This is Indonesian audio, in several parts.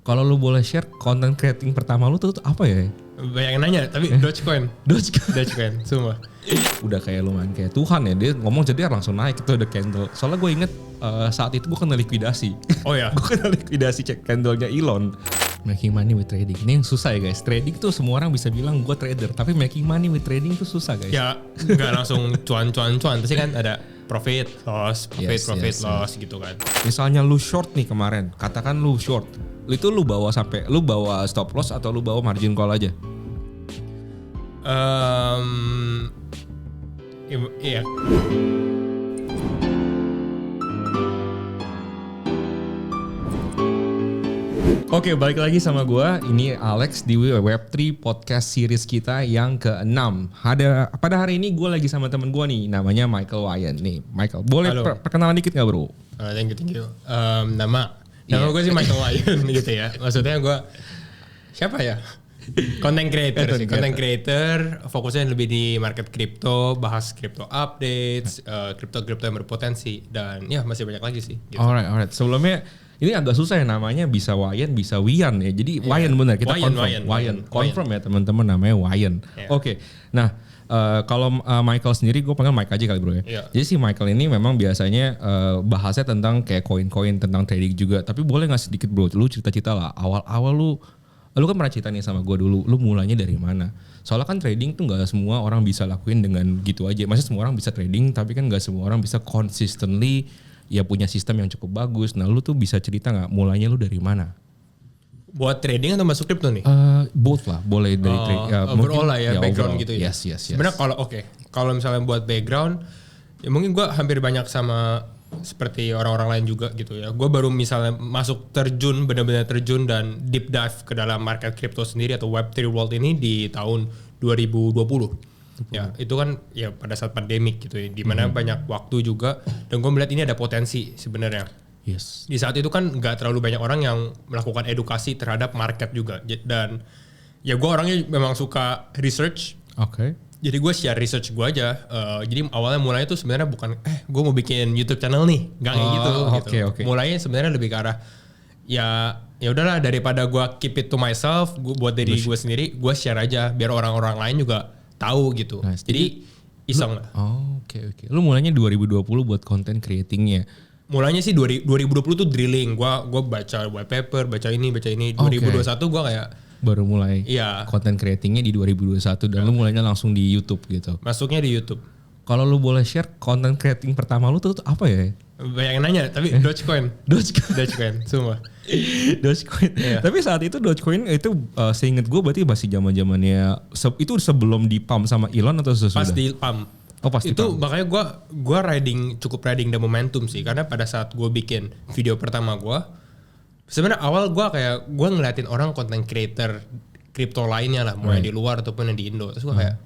Kalau lu boleh share content creating pertama lu tuh apa ya? Banyak yang nanya, tapi Dogecoin. Dogecoin, semua. Udah kayak lumayan kayak Tuhan ya, dia ngomong jadi langsung naik itu The Candle. Soalnya gue inget saat itu gue kena likuidasi. Oh ya? Gue kena likuidasi cek candlenya Elon. Making money with trading, ini yang susah ya guys. Trading tuh semua orang bisa bilang gue trader, tapi making money with trading tuh susah guys. Ya nggak langsung cuan, pasti kan ada profit loss gitu kan. Misalnya lu short nih kemarin, katakan lu short, itu lu bawa stop loss atau lu bawa margin call aja? Iya. Oke, balik lagi sama gue. Ini Alex di Web3 podcast series kita yang ke-6. Pada hari ini gue lagi sama temen gue nih, namanya Michael Wyan. Nih, Michael, boleh perkenalan dikit gak bro? Thank you. Nama gue sih Michael Wyan gitu ya. Maksudnya gue siapa ya? Content creator, fokusnya lebih di market crypto, bahas crypto updates, crypto yang berpotensi, dan ya masih banyak lagi sih. Gitu. Alright. Sebelumnya ini agak susah ya namanya, bisa Wyan, bisa Wian ya. Jadi Wyan benar, kita confirm ya teman-teman, namanya Wyan. Yeah. Oke. Nah, kalau Michael sendiri, gue panggil Mike aja kali bro ya. Yeah. Jadi si Michael ini memang biasanya bahasnya tentang kayak koin-koin, tentang trading juga. Tapi boleh nggak sedikit bro, lu cerita-cerita lah awal-awal lu kan pernah cerita nih sama gue dulu, lu mulanya dari mana? Soalnya kan trading tuh nggak semua orang bisa lakuin dengan gitu aja. Maksudnya semua orang bisa trading, tapi kan nggak semua orang bisa consistently ya punya sistem yang cukup bagus. Nah lu tuh bisa cerita nggak mulainya lu dari mana? Buat trading atau masuk crypto nih? Both lah, boleh dari overall lah ya, background overall. Gitu ya. Yes. Sebenarnya kalau misalnya buat background, ya mungkin gue hampir banyak sama seperti orang-orang lain juga gitu ya. Gue baru misalnya masuk benar-benar terjun dan deep dive ke dalam market crypto sendiri atau Web3 world ini di tahun 2020. Ya, itu kan ya pada saat pandemik gitu ya, dimana banyak waktu juga, dan gue melihat ini ada potensi sebenarnya. Yes. Di saat itu kan nggak terlalu banyak orang yang melakukan edukasi terhadap market juga, dan ya gue orangnya memang suka research. Oke. Jadi gue share research gue aja. Jadi awalnya mulanya tuh sebenarnya bukan gue mau bikin YouTube channel nih, nggak kayak gitu. Okay. Mulainya sebenarnya lebih ke arah ya udahlah, daripada gue keep it to myself, gue buat diri gue sendiri, gue share aja biar orang-orang lain juga tahu gitu. Nice. Jadi iseng lah. Oke. Lu mulainya 2020 buat content creatingnya. Mulainya sih 2020 tuh drilling. Gue baca white paper, baca ini. 2021 gue kayak baru mulai content creatingnya di 2021 dan lu mulainya langsung di YouTube gitu. Masuknya di YouTube. Kalau lu boleh share content creating pertama lu tuh apa ya? Banyak yang nanya, tapi Dogecoin, semua. Dogecoin. Yeah. Tapi saat itu Dogecoin itu seinget gue berarti masih zaman-zamannya itu sebelum di pump sama Elon atau sesudah? Pas di pump. Oh pas itu pump. Makanya gue cukup riding the momentum sih, karena pada saat gue bikin video pertama gue, sebenarnya awal gue ngeliatin orang content creator crypto lainnya lah, mulai di luar ataupun yang di Indo. Terus gue kayak,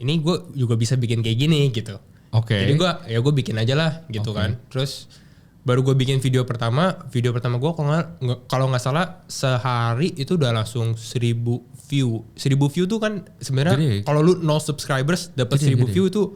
ini gue juga bisa bikin kayak gini gitu. Oke. Jadi gue bikin aja lah gitu kan. Terus baru gue bikin video pertama gue kalau nggak salah sehari itu udah langsung 1000 view. 1000 view tuh kan sebenarnya kalau lu 0 subscribers dapat 1000 view itu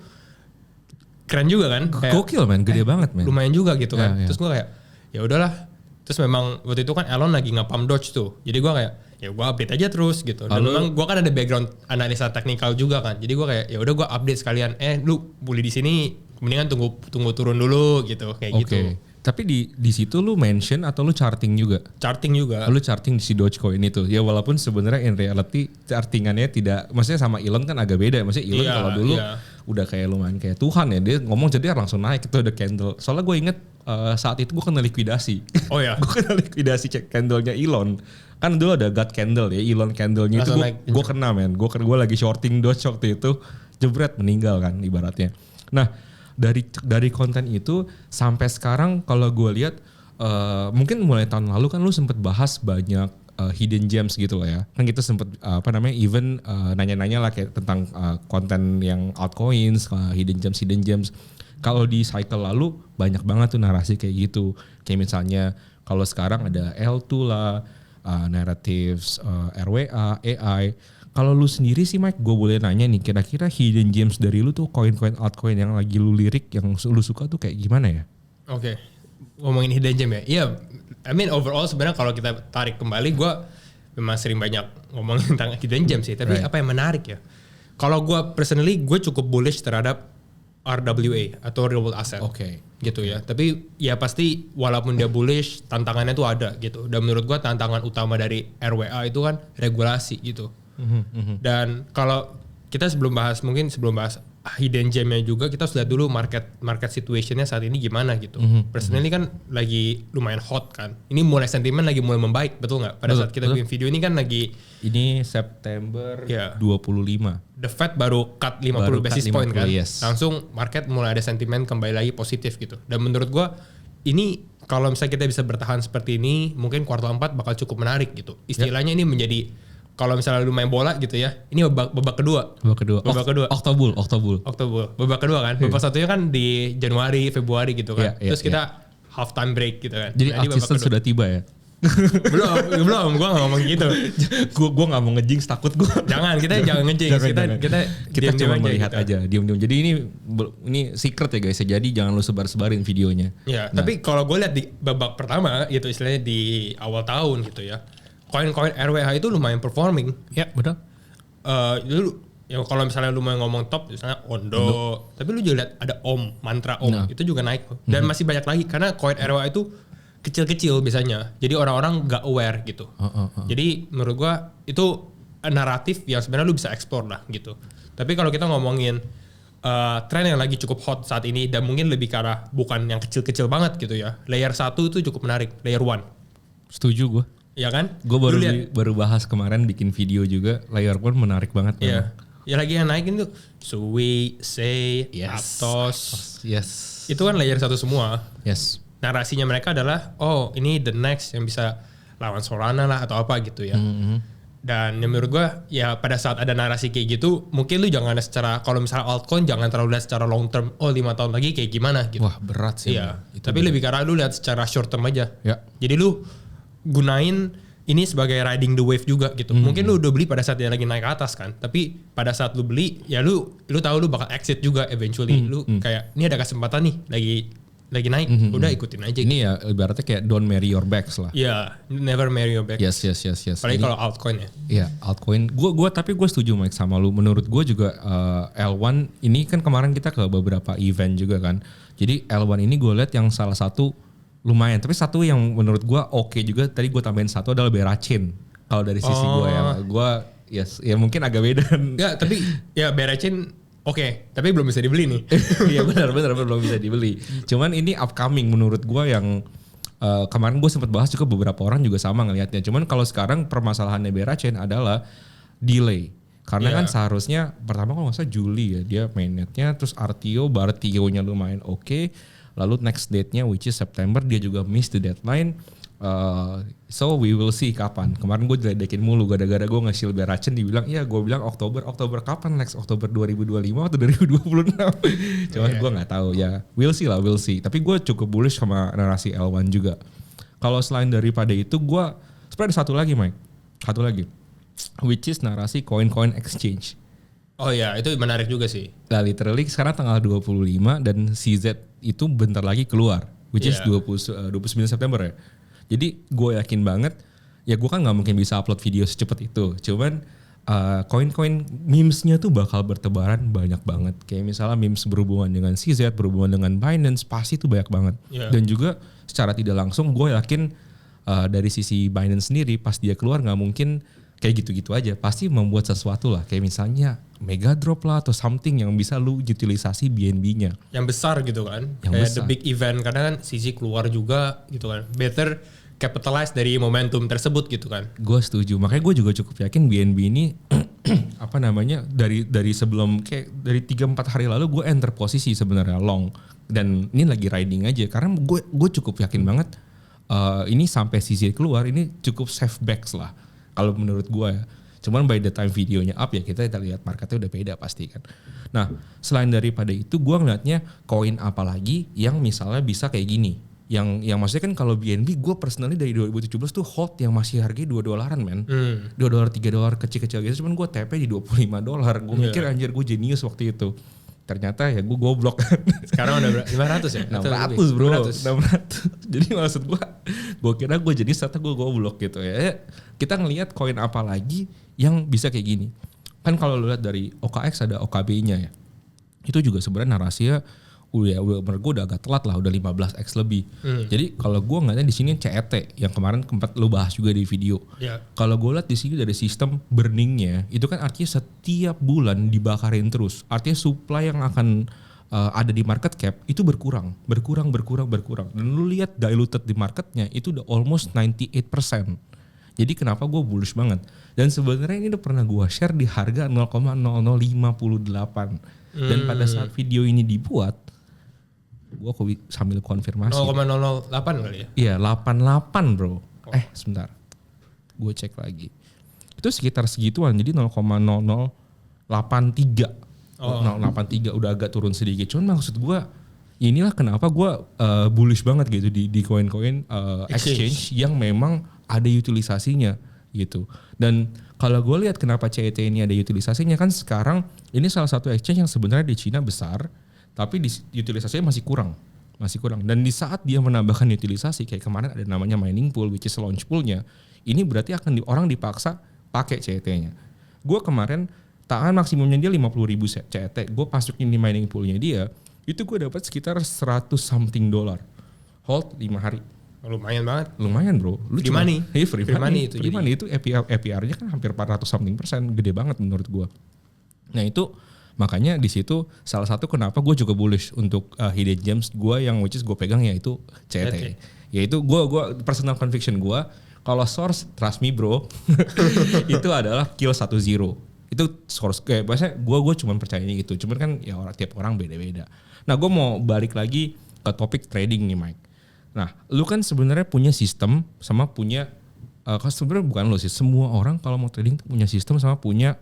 keren juga kan. Gokil man, gede banget man. Lumayan juga gitu kan. Yeah. Terus gue kayak ya udahlah. Terus memang waktu itu kan Elon lagi nge-pump Doge tuh. Jadi gue kayak ya gue update aja terus gitu. Dan memang gue kan ada background analisa teknikal juga kan. Jadi gue kayak ya udah gue update sekalian. Lu beli di sini, mendingan tunggu turun dulu gitu kayak gitu. Tapi di situ lu mention atau lu charting juga? Charting juga. Lu charting di si Dogecoin itu. Ya walaupun sebenarnya in reality chartingannya tidak, maksudnya sama Elon kan agak beda. Maksudnya Elon kalau dulu udah kayak lumayan kayak Tuhan ya. Dia ngomong jadi langsung naik itu The Candle. Soalnya gue inget saat itu gue kena likuidasi. Oh ya. Gue kena likuidasi cek candlenya Elon. Kan dulu ada God Candle ya, Elon Candle-nya itu gue kena men. Gue lagi shorting Doge waktu itu, jebret meninggal kan ibaratnya. Nah dari konten itu sampai sekarang kalau gue lihat mungkin mulai tahun lalu kan lu sempet bahas banyak hidden gems gitu lah ya. Kan kita sempet even nanya-nanya lah kayak tentang konten yang altcoins, hidden gems. Kalau di cycle lalu banyak banget tuh narasi kayak gitu. Kayak misalnya kalau sekarang ada L2 lah, narratives, RWA, AI. Kalau lu sendiri sih Mike, gue boleh nanya nih, kira-kira hidden gems dari lu tuh koin-koin altcoin yang lagi lu lirik yang lu suka tuh kayak gimana ya? Oke. Ngomongin hidden gem ya. Iya, I mean overall sebenarnya kalau kita tarik kembali, gue memang sering banyak ngomongin tentang hidden gem sih. Tapi apa yang menarik ya? Kalau gue personally, gue cukup bullish terhadap RWA atau real world asset. Gitu ya. Tapi ya pasti walaupun dia bullish, tantangannya tuh ada gitu. Dan menurut gue tantangan utama dari RWA itu kan regulasi gitu. Dan kalau kita sebelum bahas hidden gemnya juga, kita harus lihat dulu market situationnya saat ini gimana gitu. Personally kan lagi lumayan hot kan. Ini sentimen lagi mulai membaik, betul nggak? Pada saat kita bikin video ini kan lagi. Ini September 25. The Fed baru cut 50 basis point kan. Yes. Langsung market mulai ada sentimen kembali lagi positif gitu. Dan menurut gua ini kalau misalnya kita bisa bertahan seperti ini, mungkin kuartal 4 bakal cukup menarik gitu. Istilahnya ini menjadi, kalau misalnya lu main bola gitu ya, ini babak kedua. Oktober. Babak kedua kan. Babak satunya kan di Januari, Februari gitu kan. Terus kita half time break gitu kan. Jadi off-season sudah tiba ya? belum, gua gak ngomong gitu. Gua gak mau ngejinx, takut gua. Jangan ngejinx. Kita cuma melihat aja, diam-diam. Jadi ini secret ya guys. Jadi jangan lu sebar-sebarin videonya. Ya, tapi kalau gue lihat di babak pertama gitu, istilahnya di awal tahun gitu ya, koin-koin RWH itu lumayan performing. Ya, betul. Ya kalau misalnya lu mau ngomong top, misalnya Ondo, tapi lu juga lihat ada Om, mantra Om, itu juga naik. Dan masih banyak lagi karena koin RWH itu kecil-kecil biasanya. Jadi orang-orang nggak aware gitu. Jadi menurut gua itu naratif yang sebenarnya lu bisa explore lah gitu. Tapi kalau kita ngomongin tren yang lagi cukup hot saat ini dan mungkin lebih ke arah bukan yang kecil-kecil banget gitu ya. Layer 1 itu cukup menarik, layer 1. Setuju gua. Iya kan? Gue baru bahas kemarin bikin video juga, layer 1 menarik banget. Iya. Ya lagi yang naikin tuh Sui, Sei, Aptos. Yes. Itu kan layer 1 semua. Yes. Narasinya mereka adalah, oh ini the next yang bisa lawan Solana lah atau apa gitu ya. Dan menurut gue ya pada saat ada narasi kayak gitu, mungkin lu jangan secara, kalau misalnya altcoin jangan terlalu lihat secara long term, 5 tahun lagi kayak gimana gitu. Wah berat sih. Iya. Tapi lebih karena lu lihat secara short term aja. Ya. Jadi lu gunain ini sebagai riding the wave juga gitu. Mungkin lu udah beli pada saat dia lagi naik ke atas kan. Tapi pada saat lu beli, ya lu tahu lu bakal exit juga eventually. Lu kayak ini ada kesempatan nih lagi naik, udah ikutin aja. Ini ya ibaratnya kayak don't marry your bags lah. Iya, never marry your bags. Yes. Apalagi kalau altcoin ya. Iya, altcoin. Tapi gue setuju Mike sama lu. Menurut gue juga L1 ini kan kemarin kita ke beberapa event juga kan. Jadi L1 ini gue lihat yang salah satu lumayan. Tapi satu yang menurut gue oke juga. Tadi gue tambahin satu adalah Berachain. Kalau dari sisi gue ya, ya mungkin agak beda. Ya, tapi ya Berachain oke, tapi belum bisa dibeli nih. Iya benar belum bisa dibeli. Cuman ini upcoming menurut gue yang kemarin gue sempat bahas juga, beberapa orang juga sama ngelihatnya. Cuman kalau sekarang permasalahannya Berachain adalah delay. Karena kan seharusnya pertama kalau nggak salah Juli ya dia mainnetnya, terus Bartio-nya lumayan oke. Lalu next date-nya which is September dia juga miss the deadline. So we will see kapan. Kemarin gue diledekin mulu gara-gara gue nge-shield Berachain, dibilang iya, gue bilang Oktober kapan next? Oktober 2025 atau 2026? Cuman gue nggak tahu ya. We'll see. Tapi gue cukup bullish sama narasi L1 juga. Kalau selain daripada itu gue sebenarnya ada satu lagi Mike. Which is narasi coin exchange. Oh ya, itu menarik juga sih. Nah literally sekarang tanggal 25 dan CZ itu bentar lagi keluar. Which is 29 September ya. Jadi gue yakin banget, ya gue kan gak mungkin bisa upload video secepat itu. Cuman koin-koin memesnya tuh bakal bertebaran banyak banget. Kayak misalnya memes berhubungan dengan CZ, berhubungan dengan Binance, pasti tuh banyak banget. Yeah. Dan juga secara tidak langsung gue yakin dari sisi Binance sendiri pas dia keluar gak mungkin kayak gitu-gitu aja. Pasti membuat sesuatu lah. Kayak misalnya mega drop lah atau something yang bisa lu utilisasi BNB-nya. Yang besar gitu kan. Kayak the big event. Karena kan CZ keluar juga gitu kan. Better capitalize dari momentum tersebut gitu kan. Gue setuju. Makanya gue juga cukup yakin BNB ini dari sebelum kayak dari 3-4 hari lalu gue enter posisi sebenarnya long. Dan ini lagi riding aja. Karena gue cukup yakin banget ini sampai CZ keluar ini cukup safe backs lah. Kalau menurut gue ya. Cuman by the time videonya up ya kita lihat marketnya udah beda pasti kan. Nah selain daripada itu gue ngeliatnya koin apa lagi yang misalnya bisa kayak gini. Yang maksudnya kan kalau BNB gue personally dari 2017 tuh hold yang masih harganya $2 men. $2, $3 kecil-kecil gitu. Cuman gue TP di $25. Gue mikir anjir gue jenius waktu itu. ternyata ya gue goblok. Sekarang udah 500 ya? 600 bro. 600. Jadi maksud gue kira gue jadi ternyata gue goblok gitu ya. Kita ngelihat koin apa lagi yang bisa kayak gini. Kan kalau lu lihat dari OKX ada OKB-nya ya. Itu juga sebenarnya narasinya menurut gue udah agak telat lah, udah 15x lebih. Jadi kalau gue ngeliatnya di sini CET yang kemarin tempat lu bahas juga di video. Yeah. Kalau gue lihat di sini dari sistem burningnya, itu kan artinya setiap bulan dibakarin terus. Artinya supply yang akan ada di market cap itu berkurang. Dan lu lihat diluted di marketnya itu udah almost 98%. Jadi kenapa gue bullish banget. Dan sebenarnya ini udah pernah gue share di harga 0,0058. Dan pada saat video ini dibuat, gue sambil konfirmasi. 0,008 kali ya? Iya 88 bro. Sebentar. Gue cek lagi. Itu sekitar segituan. Jadi 0,0083. 0,83 udah agak turun sedikit. Cuman maksud gue, inilah kenapa gue bullish banget gitu di koin-koin exchange yang memang ada utilisasinya gitu. Dan kalau gue lihat kenapa CET ini ada utilisasinya, kan sekarang ini salah satu exchange yang sebenarnya di Cina besar, tapi utilisasinya masih kurang. Dan di saat dia menambahkan utilisasi kayak kemarin ada namanya mining pool which is launch poolnya, ini berarti akan orang dipaksa pakai CET-nya. Gue kemarin tahan maksimumnya dia 50.000 CET, gue masukin di mining poolnya dia, itu gue dapat sekitar 100 something $. Hold 5 hari. Lumayan banget. Lumayan bro. Lu free money. Free money itu. Free money itu APR-nya kan hampir 400 something %, gede banget menurut gue. Nah itu makanya di situ salah satu kenapa gue juga bullish untuk hidden gems gue yang which is gue pegang yaitu CET. Yaitu gue personal conviction gue kalau source trust me bro itu adalah kill 10. Itu source kayak biasanya gue cuma percaya ini gitu. Cuman kan ya tiap orang beda-beda. Nah gue mau balik lagi ke topik trading nih Mike. Nah lu kan sebenarnya punya sistem sama punya sebenarnya bukan lu sih, semua orang kalau mau trading punya sistem sama punya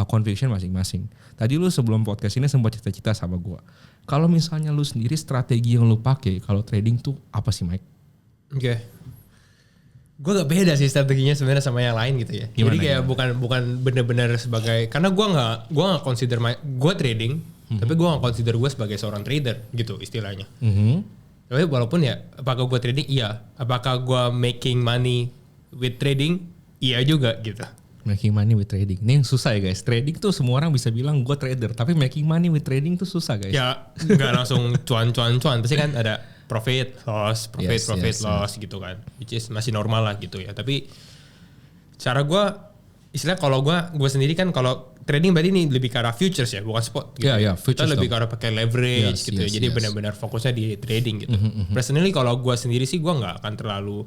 conviction masing-masing. Tadi lu sebelum podcast ini sempat cerita-cerita sama gue. Kalau misalnya lu sendiri strategi yang lu pakai kalau trading tuh apa sih Mike? Oke. Gue gak beda sih strateginya sebenarnya sama yang lain gitu ya. Gimana, jadi kayak bukan benar-benar sebagai, karena gue nggak consider gue trading, tapi gue nggak consider gue sebagai seorang trader gitu istilahnya. Tapi walaupun ya apakah gue trading iya, apakah gue making money with trading iya juga gitu. Making money with trading. Ini yang susah ya guys. Trading tuh semua orang bisa bilang gue trader. Tapi making money with trading tuh susah guys. Ya gak langsung cuan. Pasti kan ada profit loss gitu kan. Which is masih normal lah gitu ya. Tapi cara gue, istilah kalau gue sendiri kan kalau trading berarti ini lebih ke arah futures ya. Bukan spot gitu. Futures. Kita lebih ke arah pakai leverage gitu ya. Jadi benar-benar fokusnya di trading gitu. Personally kalau gue sendiri sih gue gak akan terlalu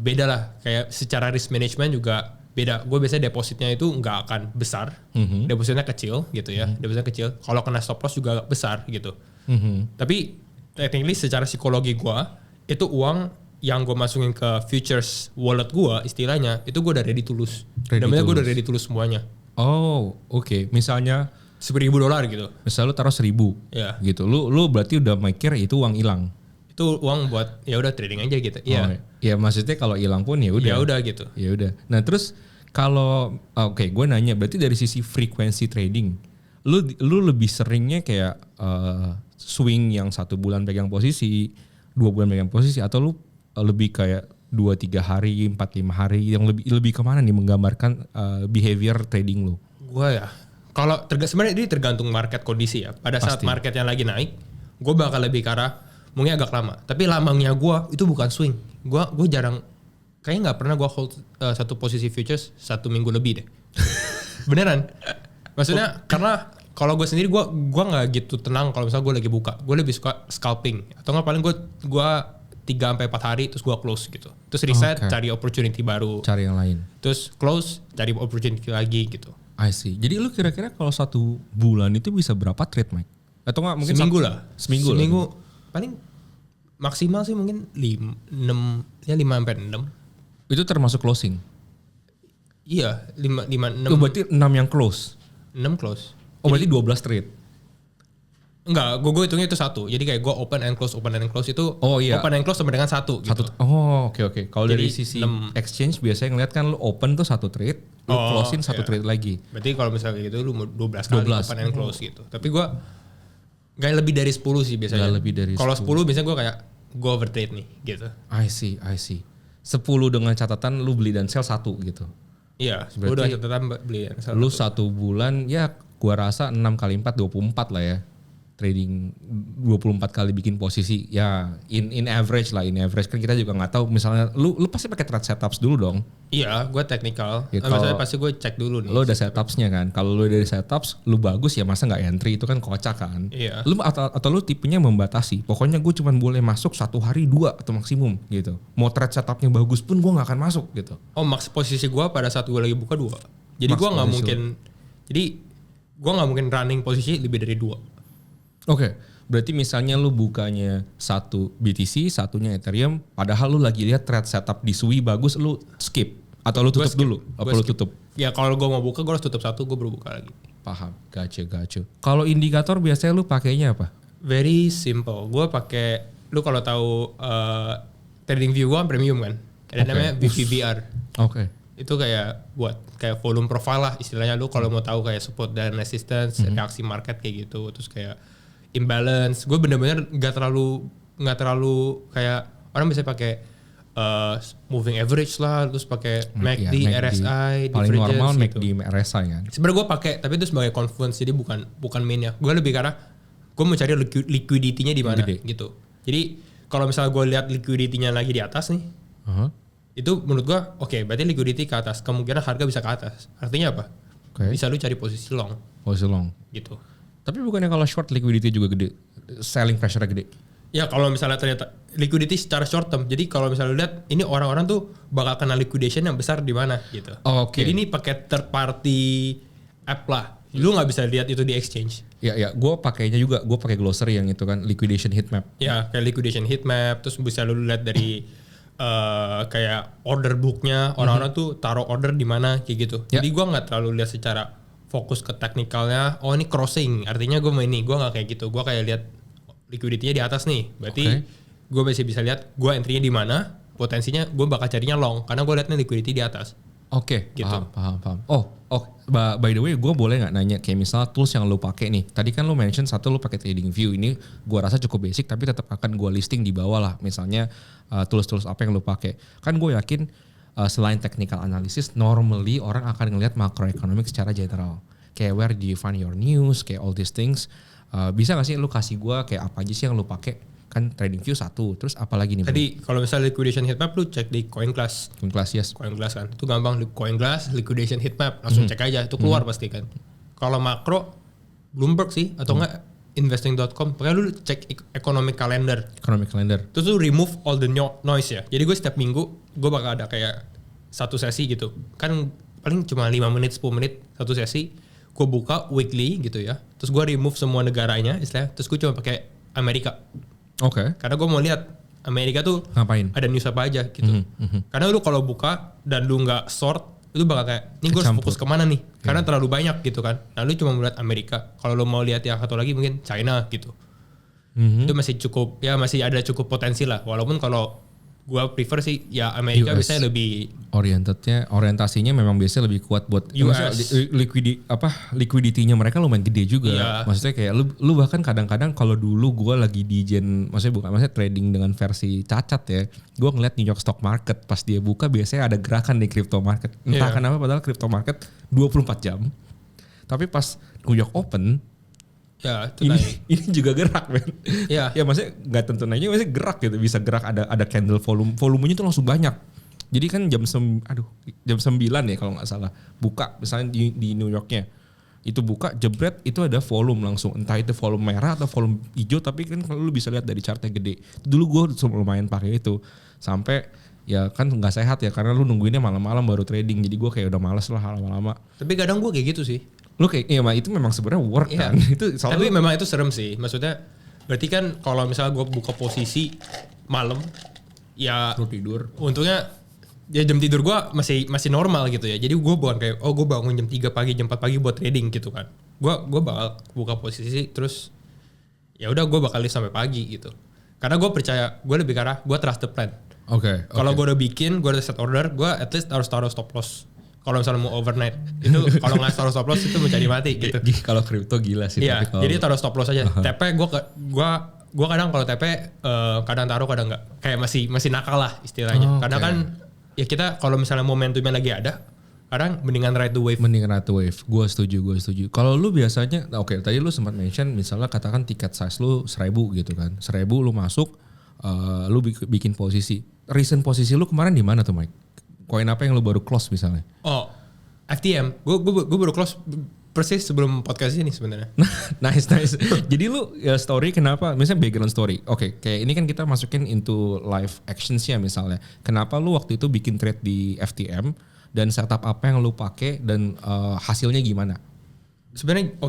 beda lah. Kayak secara risk management juga beda. Gue biasanya depositnya itu nggak akan besar, depositnya kecil gitu ya, depositnya kecil. Kalau kena stop loss juga besar gitu. Tapi technically secara psikologi gue itu uang yang gue masukin ke futures wallet gue istilahnya itu gue udah ready to lose. Namanya gue udah ready to lose semuanya. Oh oke. Misalnya $1,000 gitu. Misal lu taruh 1.000 gitu. Lu berarti udah mikir itu uang hilang. Itu uang buat ya udah trading aja gitu. Iya. Ya maksudnya kalau hilang pun ya udah. Ya udah gitu. Ya udah. Nah terus kalau gue nanya berarti dari sisi frekuensi trading, lu lebih seringnya kayak swing yang 1 bulan pegang posisi, 2 bulan pegang posisi, atau lu lebih kayak 2-3 hari, 4-5 hari yang lebih kemana nih menggambarkan behavior trading lu? Gue ya kalau sebenarnya ini tergantung market kondisi ya. Pada saat market yang lagi naik, gue bakal lebih ke arah mungkin agak lama. Tapi lamanya gue itu bukan swing. Gue jarang. Kayaknya nggak pernah gue hold satu posisi futures 1 minggu lebih deh. Beneran. Maksudnya karena kalau gue sendiri gue nggak gitu tenang kalau misalnya gue lagi buka. Gue lebih suka scalping. Atau nggak paling gue 3-4 hari terus gue close gitu. Terus reset cari opportunity baru. Cari yang lain. Terus close cari opportunity lagi gitu. I see. Jadi lu kira-kira kalau 1 bulan itu bisa berapa trade Mike? Atau nggak mungkin seminggu lah. Seminggu paling maksimal sih mungkin 5-6. Itu termasuk closing? Iya, 5-6. Itu berarti 6 yang close? 6 close. Oh berarti 12 trade? Enggak, gue hitungnya itu satu. Jadi kayak gue open and close itu open and close sama dengan satu gitu. Oke. Kalau dari sisi exchange biasanya ngeliat kan lu open tuh satu trade, lu closein satu trade lagi. Berarti kalau misalnya gitu lu 12 kali open and close gitu. Tapi gue gak lebih dari 10 sih biasanya. Kalau 10 biasanya gue kayak gue overtrade nih gitu. I see. 10 dengan catatan lu beli dan sell satu gitu. Iya, 10 dengan catatan beli dan sell. Lu satu bulan ya gua rasa 6 kali 4 24 lah ya. Trading 24 kali bikin posisi ya in average kan kita juga nggak tahu misalnya lu pasti pakai trade setups dulu dong. Iya, gue technical. Misalnya pasti gue cek dulu nih. Lu udah setupsnya kan. Kalau lu dari setups lu bagus ya masa nggak entry itu kan kocak kan. Iya. Lu atau lu tipenya membatasi. Pokoknya gue cuma boleh masuk 1 hari 2 atau maksimum gitu. Mau trade setupnya bagus pun gue nggak akan masuk gitu. Max posisi gue pada saat gue lagi buka 2. Jadi gue nggak mungkin. Jadi gue nggak mungkin running posisi lebih dari 2. Oke, berarti misalnya lu bukanya satu BTC, satunya Ethereum, padahal lu lagi lihat trade setup di Sui bagus, lu skip atau lu tutup dulu? Apa lu tutup? Ya kalau gue mau buka, gue harus tutup satu, gue baru buka lagi. Paham, gacu. Kalau indikator biasanya lu pakainya apa? Very simple. Gue pakai, lu kalau tahu TradingView gue kan premium kan, ada namanya VPVR. Oke. Itu kayak buat kayak volume profile lah istilahnya. Lu kalau mau tahu kayak support dan resistance, reaksi market kayak gitu, terus kayak imbalance. Gue bener-bener nggak terlalu kayak orang bisa pakai moving average lah, terus pakai MACD, RSI, paling normal gitu. MACD, RSI kan. Sebenarnya gue pakai, tapi itu sebagai confluence, jadi bukan mainnya. Gue lebih karena gue mau cari liquidity-nya di mana gitu. Jadi kalau misalnya gue lihat liquidity-nya lagi di atas nih, itu menurut gue oke, berarti liquidity ke atas, kemungkinan harga bisa ke atas. Artinya apa? Bisa lu cari posisi long. Gitu. Tapi bukannya kalau short liquidity juga gede, selling pressure gede? Ya kalau misalnya ternyata liquidity secara short term, jadi kalau misalnya lu lihat ini orang-orang tuh bakal kena liquidation yang besar di mana gitu. Jadi ini pakai third party app lah, lu nggak bisa lihat itu di exchange. Ya, gue pakainya juga, gue pakai glossary yang itu kan liquidation heat map. Ya kayak liquidation heat map, terus bisa lu lihat dari kayak order booknya orang-orang tuh taruh order di mana kayak gitu. Jadi gue nggak terlalu lihat secara fokus ke teknikalnya, ini crossing, artinya gue mau ini, gue nggak kayak gitu, gue kayak lihat liquidity-nya di atas nih, berarti gue masih bisa lihat gue entry-nya di mana, potensinya gue bakal carinya long, karena gue liatnya liquidity di atas. Gitu. Paham. By the way, gue boleh nggak nanya kayak misalnya tools yang lo pakai nih, tadi kan lo mention satu lo pakai TradingView, ini gue rasa cukup basic, tapi tetap akan gue listing di bawah lah, misalnya tools-tools apa yang lo pakai, kan gue yakin selain technical analysis, normally orang akan ngelihat macroeconomic secara general. Kayak where do you find your news, kayak all these things. Bisa gak sih lu kasih gue kayak apa aja sih yang lu pakai? Kan TradingView satu, terus apa lagi nih? Tadi kalau misalnya liquidation heatmap lu cek di CoinGlass. Yes. CoinGlass kan, itu gampang, di CoinGlass liquidation heatmap, langsung cek aja, itu keluar pasti kan. Kalau makro, Bloomberg sih, atau enggak investing.com, pokoknya lu cek economic calendar. Terus lu remove all the noise ya. Jadi gue setiap minggu gue bakal ada kayak satu sesi gitu. Kan paling cuma 5 menit 10 menit satu sesi. Gue buka weekly gitu ya. Terus gue remove semua negaranya istilahnya. Terus gue cuma pakai Amerika. Karena gue mau lihat Amerika tuh ngapain? Ada news apa aja gitu. Karena lu kalau buka dan lu nggak sort, lu bakal kayak ini gue harus fokus kemana nih? Karena terlalu banyak gitu kan. Nah lu cuma melihat Amerika. Kalau lu mau lihat yang satu lagi mungkin China gitu. Itu masih cukup, ya masih ada cukup potensi lah. Walaupun kalau gue prefer sih ya Amerika US. Biasanya lebih orientasinya memang biasanya lebih kuat buat liquidity-nya mereka lumayan gede juga. Maksudnya kayak lu bahkan kadang-kadang kalau dulu gue lagi di maksudnya trading dengan versi cacat ya, gue ngeliat New York Stock Market pas dia buka biasanya ada gerakan di crypto market. Entah kenapa padahal crypto market 24 jam. Tapi pas New York Open ini juga gerak, men. Ya maksudnya nggak tentu naiknya, maksudnya gerak gitu, bisa gerak, ada candle volumenya tuh langsung banyak. Jadi kan jam 9 ya kalau nggak salah buka misalnya di New Yorknya itu buka jebret itu ada volume langsung, entah itu volume merah atau volume hijau, tapi kan kalau lu bisa lihat dari chartnya gede. Dulu gue lumayan pakai itu sampai ya kan nggak sehat ya karena lu nungguinnya malam-malam baru trading, jadi gue kayak udah males lah lama-lama. Tapi kadang gue kayak gitu sih. Lu kayak itu memang sebenarnya work kan. Itu tapi memang itu serem sih. Maksudnya berarti kan kalau misalnya gue buka posisi malam ya tidur. Untungnya ya jam tidur gue masih normal gitu ya. Jadi gue bukan kayak gue bangun jam 3 pagi, jam 4 pagi buat trading gitu kan. Gue bakal buka posisi terus ya udah gue bakal sampai pagi gitu. Karena gue percaya, gue lebih karena gue trust the plan. Oke. Kalau gue udah bikin, gue udah set order, gue at least harus taruh stop loss. Kalau misalnya mau overnight, itu kalau nggak taruh stop loss itu mencari mati gitu. Kalau kripto gila sih. Iya, tapi jadi taruh stop loss aja. TP gue kadang kalau TP kadang taruh kadang nggak. Kayak masih nakal lah istilahnya. Karena kan ya kita kalau misalnya momentumnya lagi ada, kadang mendingan ride the wave. Gue setuju. Kalau lu biasanya, tadi lu sempat mention misalnya katakan tiket size lu 1.000 gitu kan. 1.000 lu masuk, lu bikin posisi. Recent posisi lu kemarin di mana tuh Mike? Koin apa yang lu baru close misalnya? Oh, FTM. Gue baru close persis sebelum podcast ini sebenarnya. Nice. Jadi lu story kenapa? Misalnya background story. Oke, kayak ini kan kita masukin into live actions ya misalnya. Kenapa lu waktu itu bikin trade di FTM dan setup apa yang lu pakai dan hasilnya gimana? Sebenarnya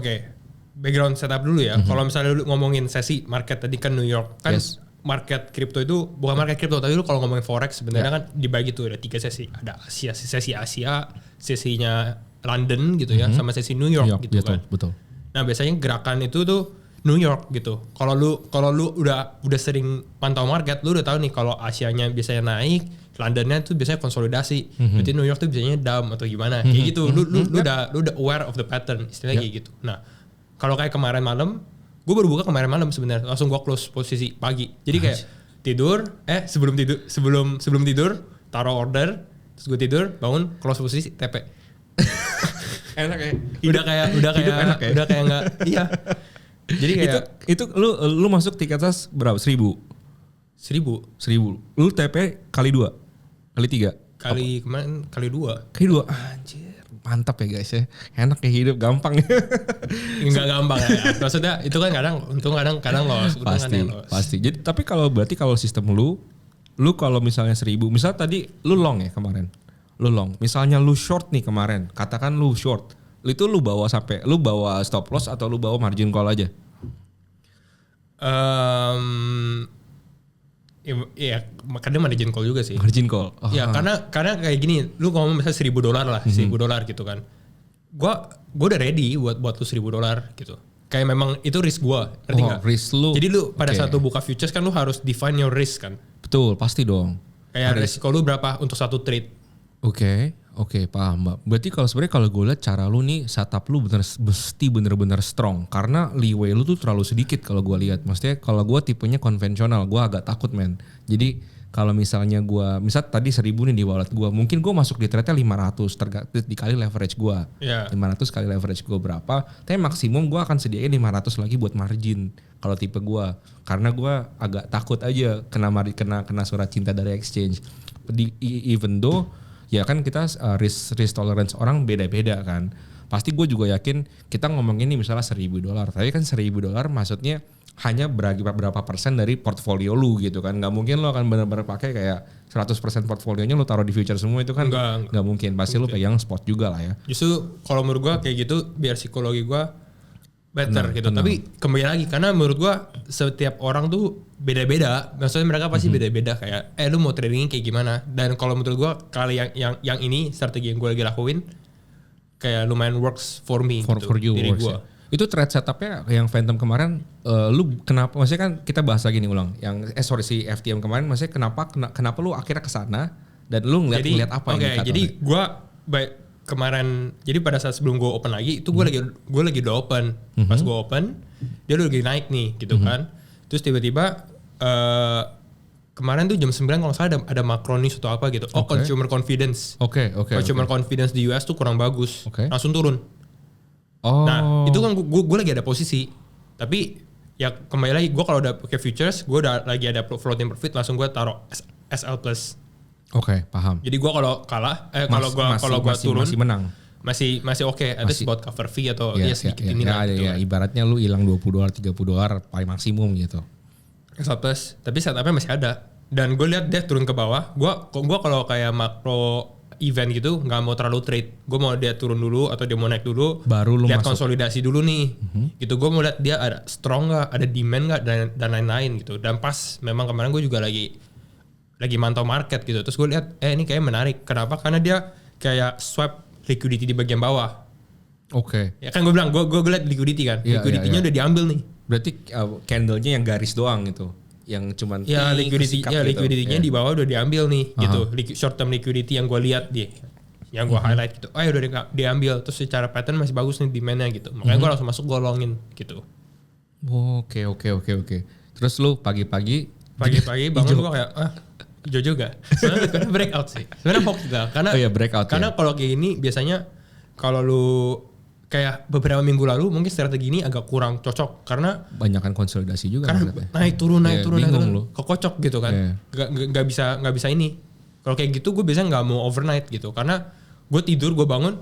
background setup dulu ya. Kalau misalnya lu ngomongin sesi market tadi kan New York kan. Yes. Market kripto itu bukan market kripto, tapi lu kalau ngomongin forex sebenarnya kan dibagi tuh ada 3 sesi. Ada sesi Asia, sesinya London gitu ya, sama sesi New York gitu kan. Betul. Nah, biasanya gerakan itu tuh New York gitu. Kalau lu udah sering pantau market, lu udah tahu nih kalau Asianya biasanya naik, Londonnya tuh biasanya konsolidasi. Berarti New York tuh biasanya down atau gimana. Kayak gitu. Lu udah aware of the pattern, istilahnya kayak gitu. Nah, kalau kayak kemarin malam gue baru buka kemarin malam sebenarnya, langsung gue close posisi pagi. Jadi kayak sebelum tidur taruh order, terus gue tidur bangun close posisi TP. Enak ya. Udah kayak nggak iya. Jadi kayak itu lu masuk tiket tas berapa? 1.000. 1.000. Lu TP kali 2, kali 3. Kemarin kali 2. Kali 2. Anjir. Mantap ya guys ya. Enak ya hidup, gampang. Enggak gampang ya. Maksudnya itu kan kadang untung kadang loss. Pasti. Jadi tapi berarti kalau sistem lu kalau misalnya 1.000, misal tadi lu long ya kemarin. Lu long. Misalnya lu short nih kemarin. Katakan lu short. Itu lu bawa stop loss atau lu bawa margin call aja? Iya, makanya margin call juga sih. Margin call. Ya, karena kayak gini, lu ngomong misalnya $1.000 lah, $1.000 gitu kan. Gua udah ready buat lu $1.000 gitu. Kayak memang itu risk gua, ngerti enggak? Risk lu. Jadi lu pada saat lu buka futures kan lu harus define your risk kan. Betul, pasti dong. Kayak risiko lu berapa untuk satu trade. Oke, paham Mbak. Berarti kalau gue lihat cara lu nih setup lu bener-bener strong. Karena leeway lu tuh terlalu sedikit kalau gue lihat. Maksudnya kalau gue tipenya konvensional, gue agak takut men. Jadi kalau misalnya misal tadi 1.000 nih di wallet gue, mungkin gue masuk di trade-nya 500 dikali leverage gue. Yeah. 500 kali leverage gue berapa, tapi maksimum gue akan sediain 500 lagi buat margin kalau tipe gue. Karena gue agak takut aja kena surat cinta dari exchange. Even though ya kan kita risk tolerance orang beda-beda kan. Pasti gue juga yakin kita ngomongin ini misalnya $1.000. Tapi kan $1.000 maksudnya hanya berapa persen dari portfolio lu gitu kan. Gak mungkin lo akan benar-benar pakai kayak 100% portfolionya lu taruh di future semua, itu kan gak mungkin. Pasti lu pegang spot juga lah ya. Justru kalau menurut gue kayak gitu biar psikologi gue better gitu. Tapi kembali lagi karena menurut gue setiap orang tuh beda-beda. Maksudnya mereka pasti beda-beda kayak lu mau tradingnya kayak gimana. Dan kalau menurut gue kali yang ini strategi yang gue lagi lakuin kayak lumayan works for me for you diri gue. Ya. Itu trade setupnya yang Phantom kemarin lu kenapa, maksudnya kan kita bahas lagi nih ulang yang si FTM kemarin, maksudnya kenapa lu akhirnya kesana dan lu ngeliat apa yang jadi gue kemarin, jadi pada saat sebelum gue open lagi itu gue lagi udah open. Pas gue open dia udah lagi naik nih gitu kan. Terus tiba-tiba kemarin tuh jam 9 kalau salah ada macro news atau apa gitu. Consumer confidence. Consumer confidence di US tuh kurang bagus. Langsung turun. Nah itu kan gue lagi ada posisi. Tapi ya kembali lagi gue kalau udah pakai futures, gue udah lagi ada floating profit, langsung gue taruh SL plus. Paham. Jadi gue kalau kalah, kalau gue turun masih menang. Masih at least buat cover fee atau sedikit ini lah. Ya, ibaratnya lu hilang $20, $30 paling maksimum gitu. SL plus, tapi setupnya masih ada. Dan gue lihat dia turun ke bawah. Gue kalau kayak makro event gitu nggak mau terlalu trade. Gue mau dia turun dulu atau dia mau naik dulu. Baru lu lihat masuk. Konsolidasi dulu nih. Gitu gue mau lihat dia ada strong nggak, ada demand nggak dan lain-lain gitu. Dan pas memang kemarin gue juga lagi mantau market gitu. Terus gue lihat ini kayak menarik. Kenapa? Karena dia kayak swap liquidity di bagian bawah. Ya kan gue bilang gue lihat liquidity kan. Liquidity-nya udah diambil nih. Berarti candlenya yang garis doang gitu, yang cuman ya liquidity-nya di bawah udah diambil nih gitu. Short term liquidity yang gue lihat yang gue highlight gitu. Oh ya udah diambil, terus secara pattern masih bagus nih demand-nya gitu. Makanya gue langsung masuk, gue longin gitu. Oke. Terus lu pagi-pagi bangun gue kayak hijau juga. Sebenarnya breakout sih. Sebenarnya hoax juga karena breakout. Karena kalau kayak gini biasanya kalau lu kayak beberapa minggu lalu mungkin strategi ini agak kurang cocok karena banyakan konsolidasi juga karena naik turun kekocok gitu kan. Yeah. Nggak bisa ini. Kalau kayak gitu gue biasanya nggak mau overnight gitu karena gue tidur, gue bangun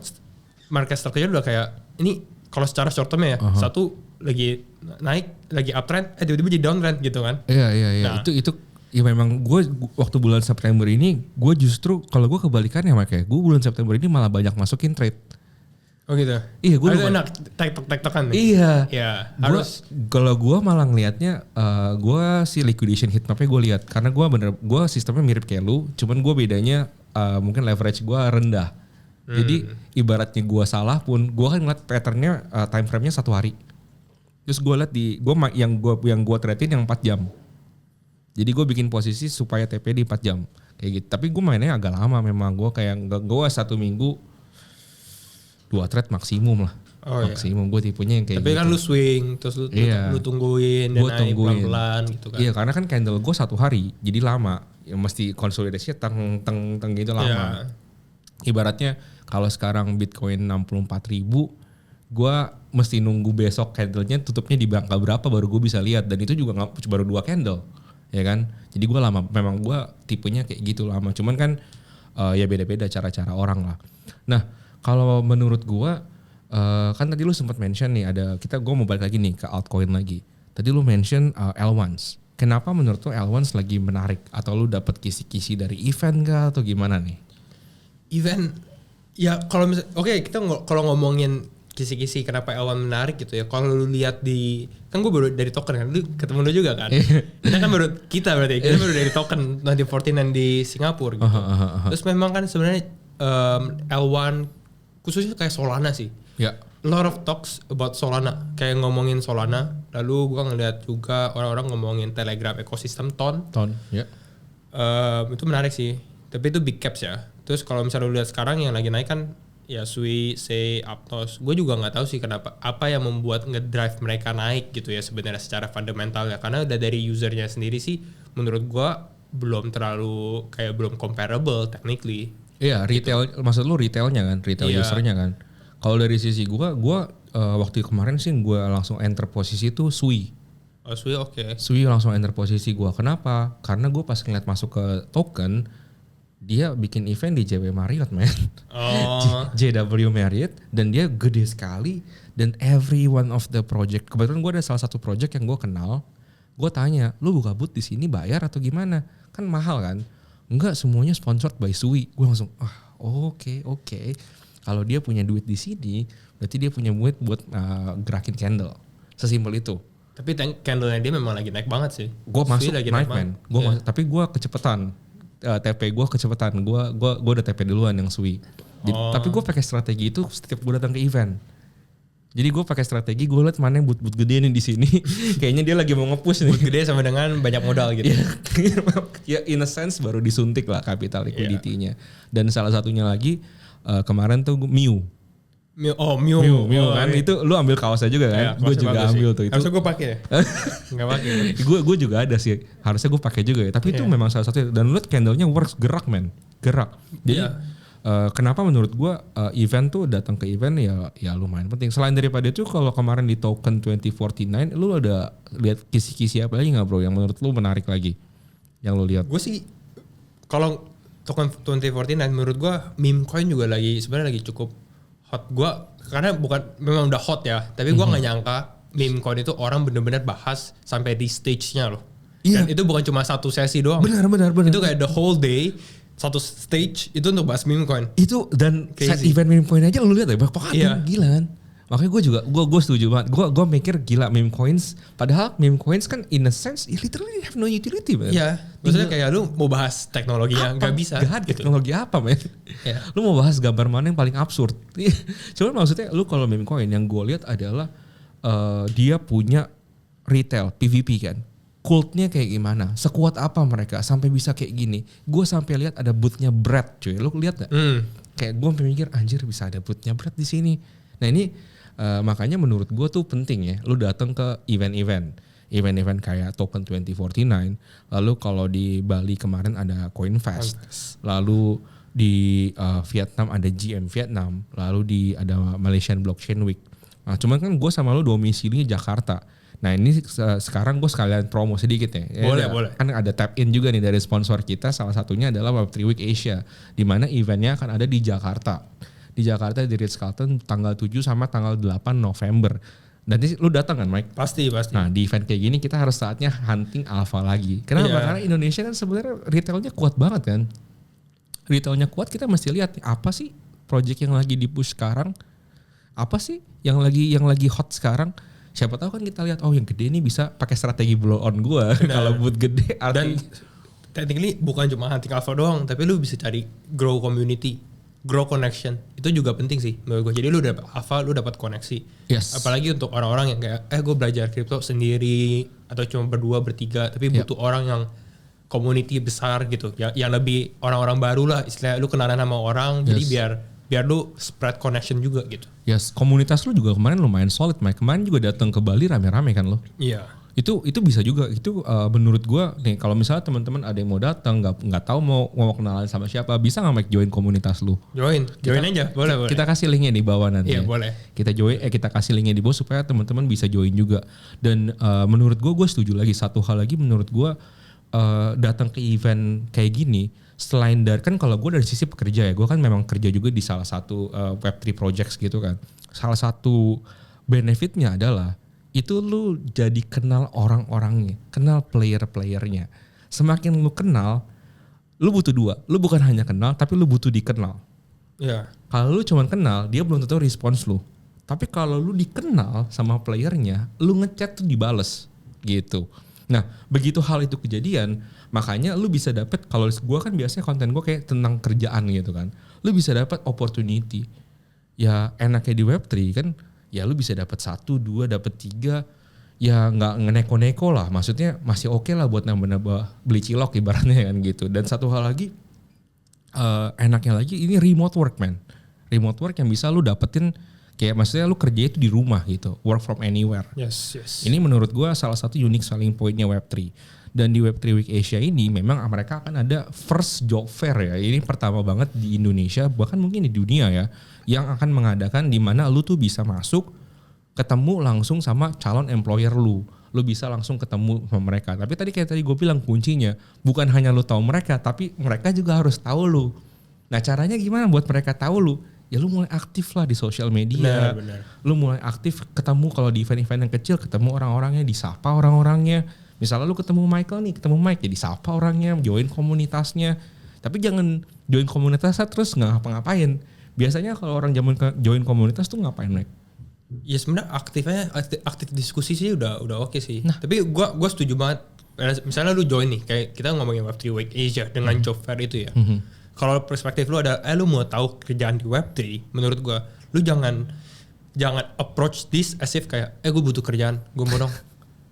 market structure-nya udah kayak ini kalau secara short term ya satu lagi naik, lagi uptrend, tiba-tiba jadi downtrend gitu kan. Iya. Nah, itu ya memang gue waktu bulan September ini gue justru kalau gue kebalikannya makanya gue bulan September ini malah banyak masukin trade. Oh gitu. Iya, gue enak tektokan nih. Iya. Ya, harus. Kalau gue malah ngelihatnya, gue si liquidation heat mapnya gue lihat karena gue sistemnya mirip kayak lu, cuman gue bedanya mungkin leverage gue rendah. Jadi ibaratnya gue salah pun, gue kan ngeliat patternnya time frame-nya 1 hari. Terus gue lihat yang gue tradein yang 4 jam. Jadi gue bikin posisi supaya TP di 4 jam kayak gitu. Tapi gue mainnya agak lama memang, gue kayak gue 1 minggu 2 trade maksimum lah. Maksimum gue tipenya yang kayak tapi gitu. Kan lu swing terus lu tungguin dan naik pelan-pelan gitu kan. Iya, karena kan candle gue 1 hari jadi lama. Ya mesti konsolidasinya teng gitu lama. Ibaratnya kalau sekarang Bitcoin 64.000, gue mesti nunggu besok candlenya tutupnya di angka berapa baru gue bisa lihat, dan itu juga baru 2 candle. Ya kan? Jadi gue lama, memang gue tipenya kayak gitu lama. Cuman kan ya beda-beda cara-cara orang lah. Nah, kalau menurut gua kan tadi lu sempat mention nih gue mau balik lagi nih ke altcoin lagi. Tadi lu mention L1s. Kenapa menurut lu L1s lagi menarik, atau lu dapat kisi-kisi dari event kah atau gimana nih? Event ya kalau kita kalau ngomongin kisi-kisi kenapa L1 menarik gitu ya. Kalau lu lihat kan gue baru dari token kan, lu ketemu lu juga kan. kita baru dari token 2014 di Singapura gitu. Terus memang kan sebenarnya L1 khususnya kayak Solana sih. Ya. A lot of talks about Solana. Kayak ngomongin Solana. Lalu gue ngeliat juga orang-orang ngomongin Telegram ekosistem Ton. Ya. Itu menarik sih. Tapi itu big caps ya. Terus kalau misalnya lu lihat sekarang yang lagi naik kan ya Sui, Sei, Aptos. Gue juga nggak tahu sih kenapa. Apa yang membuat ngedrive mereka naik gitu ya sebenarnya secara fundamental ya. Karena udah dari usernya sendiri sih menurut gue belum comparable technically. Iya, retail gitu. Maksud lu retailnya kan, usernya kan. Kalau dari sisi gua waktu kemarin sih gua langsung enter posisi itu Sui. Oh, Sui oke. Sui langsung enter posisi gua. Kenapa? Karena gua pas ngeliat masuk ke token, dia bikin event di JW Marriott, man. Oh. JW Marriott, dan dia gede sekali, dan every one of the project. Kebetulan gua ada salah satu project yang gua kenal. Gua tanya, "Lu buka booth di sini bayar atau gimana?" Kan mahal kan? Enggak, semuanya sponsored by Sui. Gue langsung oke. Kalau dia punya duit di sini, berarti dia punya duit buat gerakin candle. Sesimpel itu. Tapi candle-nya dia memang lagi naik banget sih. Gue masuk naik man. Tapi gue kecepatan. TP gue kecepatan. Gue udah TP duluan yang Sui. Tapi gue pakai strategi itu setiap gue datang ke event. Jadi gue pakai strategi, gue liat mana yang boot gede nih di sini. Kayaknya dia lagi mau nge-push nih. Boot gede sama dengan banyak modal gitu. Ya in a sense baru disuntik lah capital liquidity-nya. Dan salah satunya lagi kemarin tuh Miu kan. Itu lu ambil kaosnya juga kan? Gue juga ambil tuh itu. Harusnya gue pakai ya? Nggak pakai. Gue juga ada sih. Harusnya gue pakai juga ya. Tapi itu memang salah satu. Dan lu liat candle-nya works, gerak man. Gerak. Jadi kenapa menurut gue event tuh datang ke event ya lumayan penting. Selain daripada itu, kalau kemarin di token 2049 lu ada lihat kisi-kisi apa lagi nggak bro yang menurut lu menarik lagi yang lu lihat? Gue sih kalau token 2049 menurut gue meme coin juga sebenarnya lagi cukup hot. Gue karena memang udah hot ya, tapi gue nggak nyangka meme coin itu orang benar-benar bahas sampai di stage-nya loh. Dan itu bukan cuma satu sesi doang. Benar. Itu kayak the whole day. Satu stage itu untuk bahas meme coin. Itu dan set event meme coin aja lu lihat ya, berapa kali gila kan. Makanya gue setuju banget. Gue mikir gila meme coins. Padahal meme coins kan in a sense literally have no utility man. Iya. Maksudnya kayak lu mau bahas teknologinya nggak bisa. Gak ada teknologi apa men. Lu mau bahas gambar mana yang paling absurd. Cuman maksudnya lu kalau meme coin yang gue lihat adalah dia punya retail, PVP kan. Cultnya kayak gimana? Sekuat apa mereka sampai bisa kayak gini? Gue sampai lihat ada boothnya Brad, cuy. Lu lihat gak? Kayak gue mikir anjir bisa ada boothnya Brad di sini. Nah ini makanya menurut gue tuh penting ya. Lu datang ke event-event kayak Token 2049. Lalu kalau di Bali kemarin ada CoinFest. Lalu di Vietnam ada GM Vietnam. Lalu ada Malaysian Blockchain Week. Nah cuman kan gue sama lu domisilinya Jakarta. Nah ini sekarang gue sekalian promo sedikit ya. Boleh. Kan ada tap in juga nih dari sponsor kita. Salah satunya adalah Web3 Week Asia. Di mana eventnya akan ada di Jakarta. Di Jakarta di Ritz-Carlton tanggal 7 sama tanggal 8 November. Dan lu datang kan Mike? Pasti. Nah di event kayak gini kita harus saatnya hunting alpha lagi. Kenapa? Karena Indonesia kan sebenarnya retailnya kuat banget kan. Retailnya kuat, kita mesti lihat nih, apa sih project yang lagi di-push sekarang? Apa sih yang lagi hot sekarang? Siapa tahu kan kita lihat yang gede ini bisa pakai strategi blow on gua. Kalau buat gede dan technically bukan cuma hunting alpha doang, tapi lu bisa cari grow community, grow connection. Itu juga penting sih menurut gua. Jadi lu dapat alpha, lu dapat koneksi. Yes. Apalagi untuk orang-orang yang kayak gue belajar kripto sendiri atau cuma berdua bertiga, tapi butuh orang yang community besar gitu, yang lebih orang-orang baru lah, istilahnya lu kenalan sama orang. Jadi biar lu spread connection juga gitu. Yes, komunitas lu juga kemarin lumayan solid, Mike. Kemarin juga datang ke Bali rame-rame kan lo? Iya. Itu bisa juga. Itu menurut gua nih, kalau misalnya teman-teman ada yang mau datang, nggak tahu mau kenalan sama siapa, bisa nggak Mike join komunitas lu? Join aja, boleh. Kita kasih linknya di bawah nanti. Iya, ya. boleh. Kita kasih linknya di bawah supaya teman-teman bisa join juga. Dan menurut gua setuju lagi. Satu hal lagi menurut gua, datang ke event kayak gini, selain dari kan kalau gue dari sisi pekerja ya, gue kan memang kerja juga di salah satu Web3 projects gitu kan. Salah satu benefitnya adalah itu lu jadi kenal orang-orangnya, kenal player-playernya. Semakin lu kenal, lu butuh dua. Lu bukan hanya kenal, tapi lu butuh dikenal. Iya. Kalau lu cuma kenal, dia belum tentu respons lu. Tapi kalau lu dikenal sama playernya, lu ngechat tuh dibales gitu. Nah, begitu hal itu kejadian, makanya lu bisa dapat, kalau gue kan biasanya konten gue kayak tentang kerjaan gitu kan. Lu bisa dapat opportunity. Ya enaknya di Web3 kan, ya lu bisa dapat 1, 2, dapat 3. Ya nggak ngeneko-neko lah. Maksudnya masih oke lah buat nambah-nambah beli cilok ibaratnya kan gitu. Dan satu hal lagi, enaknya lagi ini remote work man. Remote work yang bisa lu dapetin, kayak maksudnya lu kerja itu di rumah gitu, work from anywhere. Yes. Ini menurut gue salah satu unique selling pointnya Web3. Dan di Web3 Week Asia ini memang mereka akan ada first job fair ya. Ini pertama banget di Indonesia, bahkan mungkin di dunia ya, yang akan mengadakan di mana lu tuh bisa masuk, ketemu langsung sama calon employer lu. Lu bisa langsung ketemu sama mereka. Tapi tadi gue bilang kuncinya bukan hanya lu tahu mereka, tapi mereka juga harus tahu lu. Nah caranya gimana buat mereka tahu lu? Ya lu mulai aktif lah di sosial media. Benar. Lu mulai aktif ketemu kalau di event-event yang kecil, ketemu orang-orangnya, disapa orang-orangnya. Misalnya lu ketemu Michael nih, ketemu Mike, ya disapa orangnya, join komunitasnya. Tapi jangan join komunitasnya terus nggak ngapa-ngapain. Biasanya kalau orang join komunitas tuh ngapain Mike? Ya sebenarnya aktif diskusi sih udah oke sih. Nah. Tapi gua setuju banget. Misalnya lu join nih, kayak kita ngomongin Web3 Week Asia dengan job fair itu ya. Kalau perspektif lu ada, lu mau tahu kerjaan di Web3, menurut gua, lu jangan approach this as if kayak, gue butuh kerjaan, gue mau dong.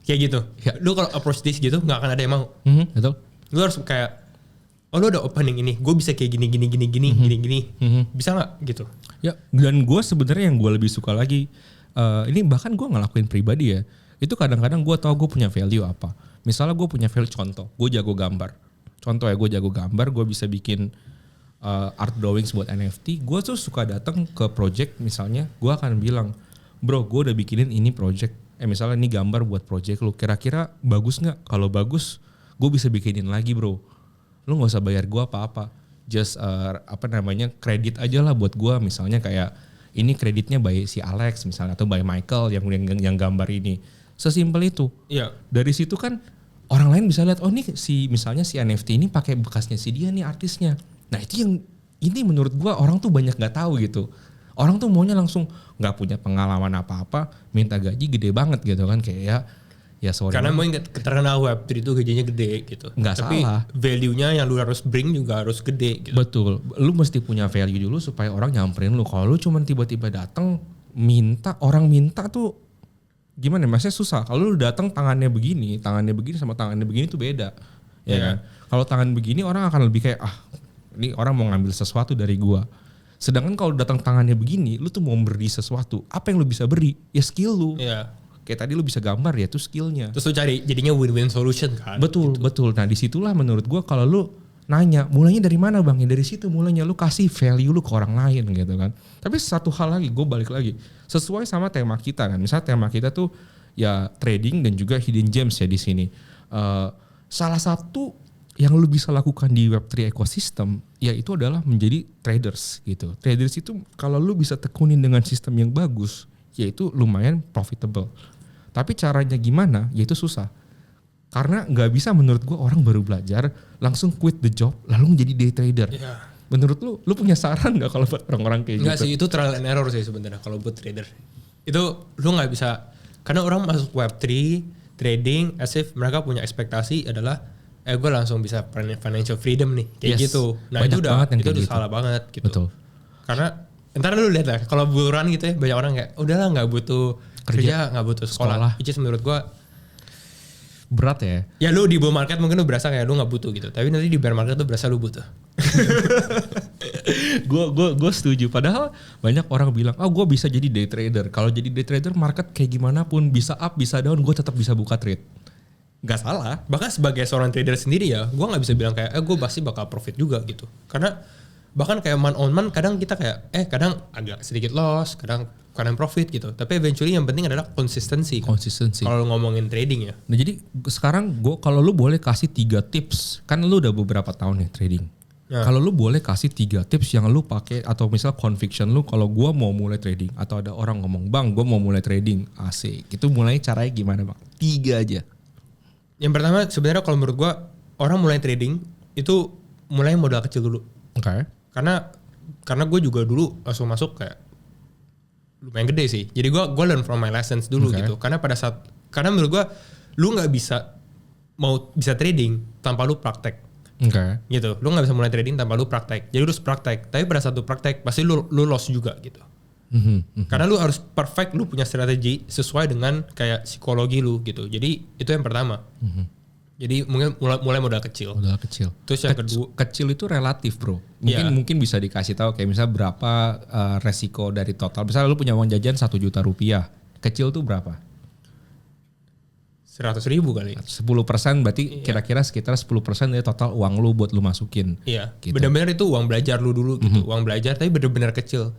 Kayak gitu. Ya. Lu kalau approach this gitu, nggak akan ada yang mau. Betul. Lu harus kayak, lu ada opening ini, gue bisa kayak gini, bisa nggak gitu? Ya, dan gue sebenarnya yang gue lebih suka lagi, ini bahkan gue ngelakuin pribadi ya, itu kadang-kadang gue tahu gue punya value apa. Misalnya gue punya value, contoh, gue jago gambar. Gue bisa bikin art drawings buat NFT. Gue tuh suka datang ke project, misalnya gue akan bilang, bro gue udah bikinin ini project, misalnya ini gambar buat project lu, kira-kira bagus nggak? Kalau bagus gue bisa bikinin lagi bro, lu nggak usah bayar gue apa-apa, just kredit aja lah buat gue. Misalnya kayak ini kreditnya by si Alex misalnya, atau by Michael yang gambar ini, sesimpel itu. Iya. Dari situ kan orang lain bisa lihat, oh nih misalnya si NFT ini pakai bekasnya si dia nih artisnya. Nah itu yang ini menurut gua orang tuh banyak nggak tahu gitu. Orang tuh maunya langsung nggak punya pengalaman apa-apa, minta gaji gede banget gitu kan, kayak ya sorry. Karena mau terkenal Web3 itu gajinya gede gitu. Nggak tapi salah. Value-nya yang lu harus bring juga harus gede gitu. Betul. Lu mesti punya value dulu supaya orang nyamperin lu. Kalau lu cuma tiba-tiba datang orang minta tuh gimana? Maksudnya susah. Kalau lu datang tangannya begini sama tangannya begini tuh beda. Ya kan? Kalau tangan begini orang akan lebih kayak ini orang mau ngambil sesuatu dari gua. Sedangkan kalau datang tangannya begini, lu tuh mau beri sesuatu. Apa yang lu bisa beri? Ya skill lu. Iya. Kayak tadi lu bisa gambar ya itu skillnya. Terus lu cari jadinya win-win solution kan. Betul. Nah disitulah menurut gua kalau lu nanya mulainya dari mana bang? Ya dari situ mulainya, lu kasih value lu ke orang lain gitu kan. Tapi satu hal lagi, gue balik lagi sesuai sama tema kita kan. Misalnya tema kita tuh ya trading dan juga hidden gems ya di sini. Salah satu yang lu bisa lakukan di Web3 ekosistem yaitu adalah menjadi traders gitu. Traders itu kalau lu bisa tekunin dengan sistem yang bagus yaitu lumayan profitable. Tapi caranya gimana? Yaitu susah. Karena nggak bisa menurut gue orang baru belajar langsung quit the job lalu menjadi day trader. Yeah. Menurut lu punya saran nggak kalau buat orang-orang kayak gitu? Nggak sih, itu trial and error sih sebenarnya kalau buat trader. Itu lu nggak bisa, karena orang masuk Web3 trading as if mereka punya ekspektasi adalah gue langsung bisa financial freedom nih kayak gitu. Nah itu udah salah banget gitu. Betul. Karena ntar lu lihat lah kalau buruan gitu ya banyak orang kayak udahlah nggak butuh kerja, nggak butuh sekolah. Which is menurut gue berat ya. Ya lu di bull market mungkin lu berasa kayak lu nggak butuh gitu. Tapi nanti di bear market tuh berasa lu butuh. Gue setuju. Padahal banyak orang bilang, gue bisa jadi day trader. Kalau jadi day trader market kayak gimana pun bisa up bisa down, gue tetap bisa buka trade. Gak salah. Bahkan sebagai seorang trader sendiri ya, gue nggak bisa bilang kayak, gue pasti bakal profit juga gitu. Karena bahkan kayak man on man kadang kita kayak, kadang agak sedikit loss, kadang profit gitu. Tapi eventually yang penting adalah konsistensi. Kalau ngomongin trading ya. Nah jadi sekarang kalau lu boleh kasih 3 tips, kan lu udah beberapa tahun nih trading. Ya. Kalau lu boleh kasih 3 tips yang lu pakai atau misal conviction lu kalau gua mau mulai trading atau ada orang ngomong bang gua mau mulai trading asik, itu mulai caranya gimana bang? 3 aja. Yang pertama sebenarnya kalau menurut gua orang mulai trading itu mulai modal kecil dulu. Oke. Okay. Karena gue juga dulu langsung masuk kayak lumayan gede sih. Jadi gue learn from my lessons dulu gitu. Karena menurut gue lu nggak bisa trading tanpa lu praktek. Gitu. Lu nggak bisa mulai trading tanpa lu praktek. Jadi lu harus praktek. Tapi pada satu praktek pasti lu loss juga gitu. Karena lu harus perfect, lu punya strategi sesuai dengan kayak psikologi lu gitu. Jadi itu yang pertama. Jadi mungkin mulai modal kecil. Terus yang kedua, kecil itu relatif bro. Mungkin bisa dikasih tahu kayak misalnya berapa resiko dari total. Misalnya lu punya uang jajan 1 juta rupiah. Kecil tuh berapa? 100.000 kali. 10% berarti kira-kira sekitar 10% dari total uang lu buat lu masukin. Iya. Gitu. Benar-benar itu uang belajar lu dulu gitu. Uang belajar tapi benar-benar kecil.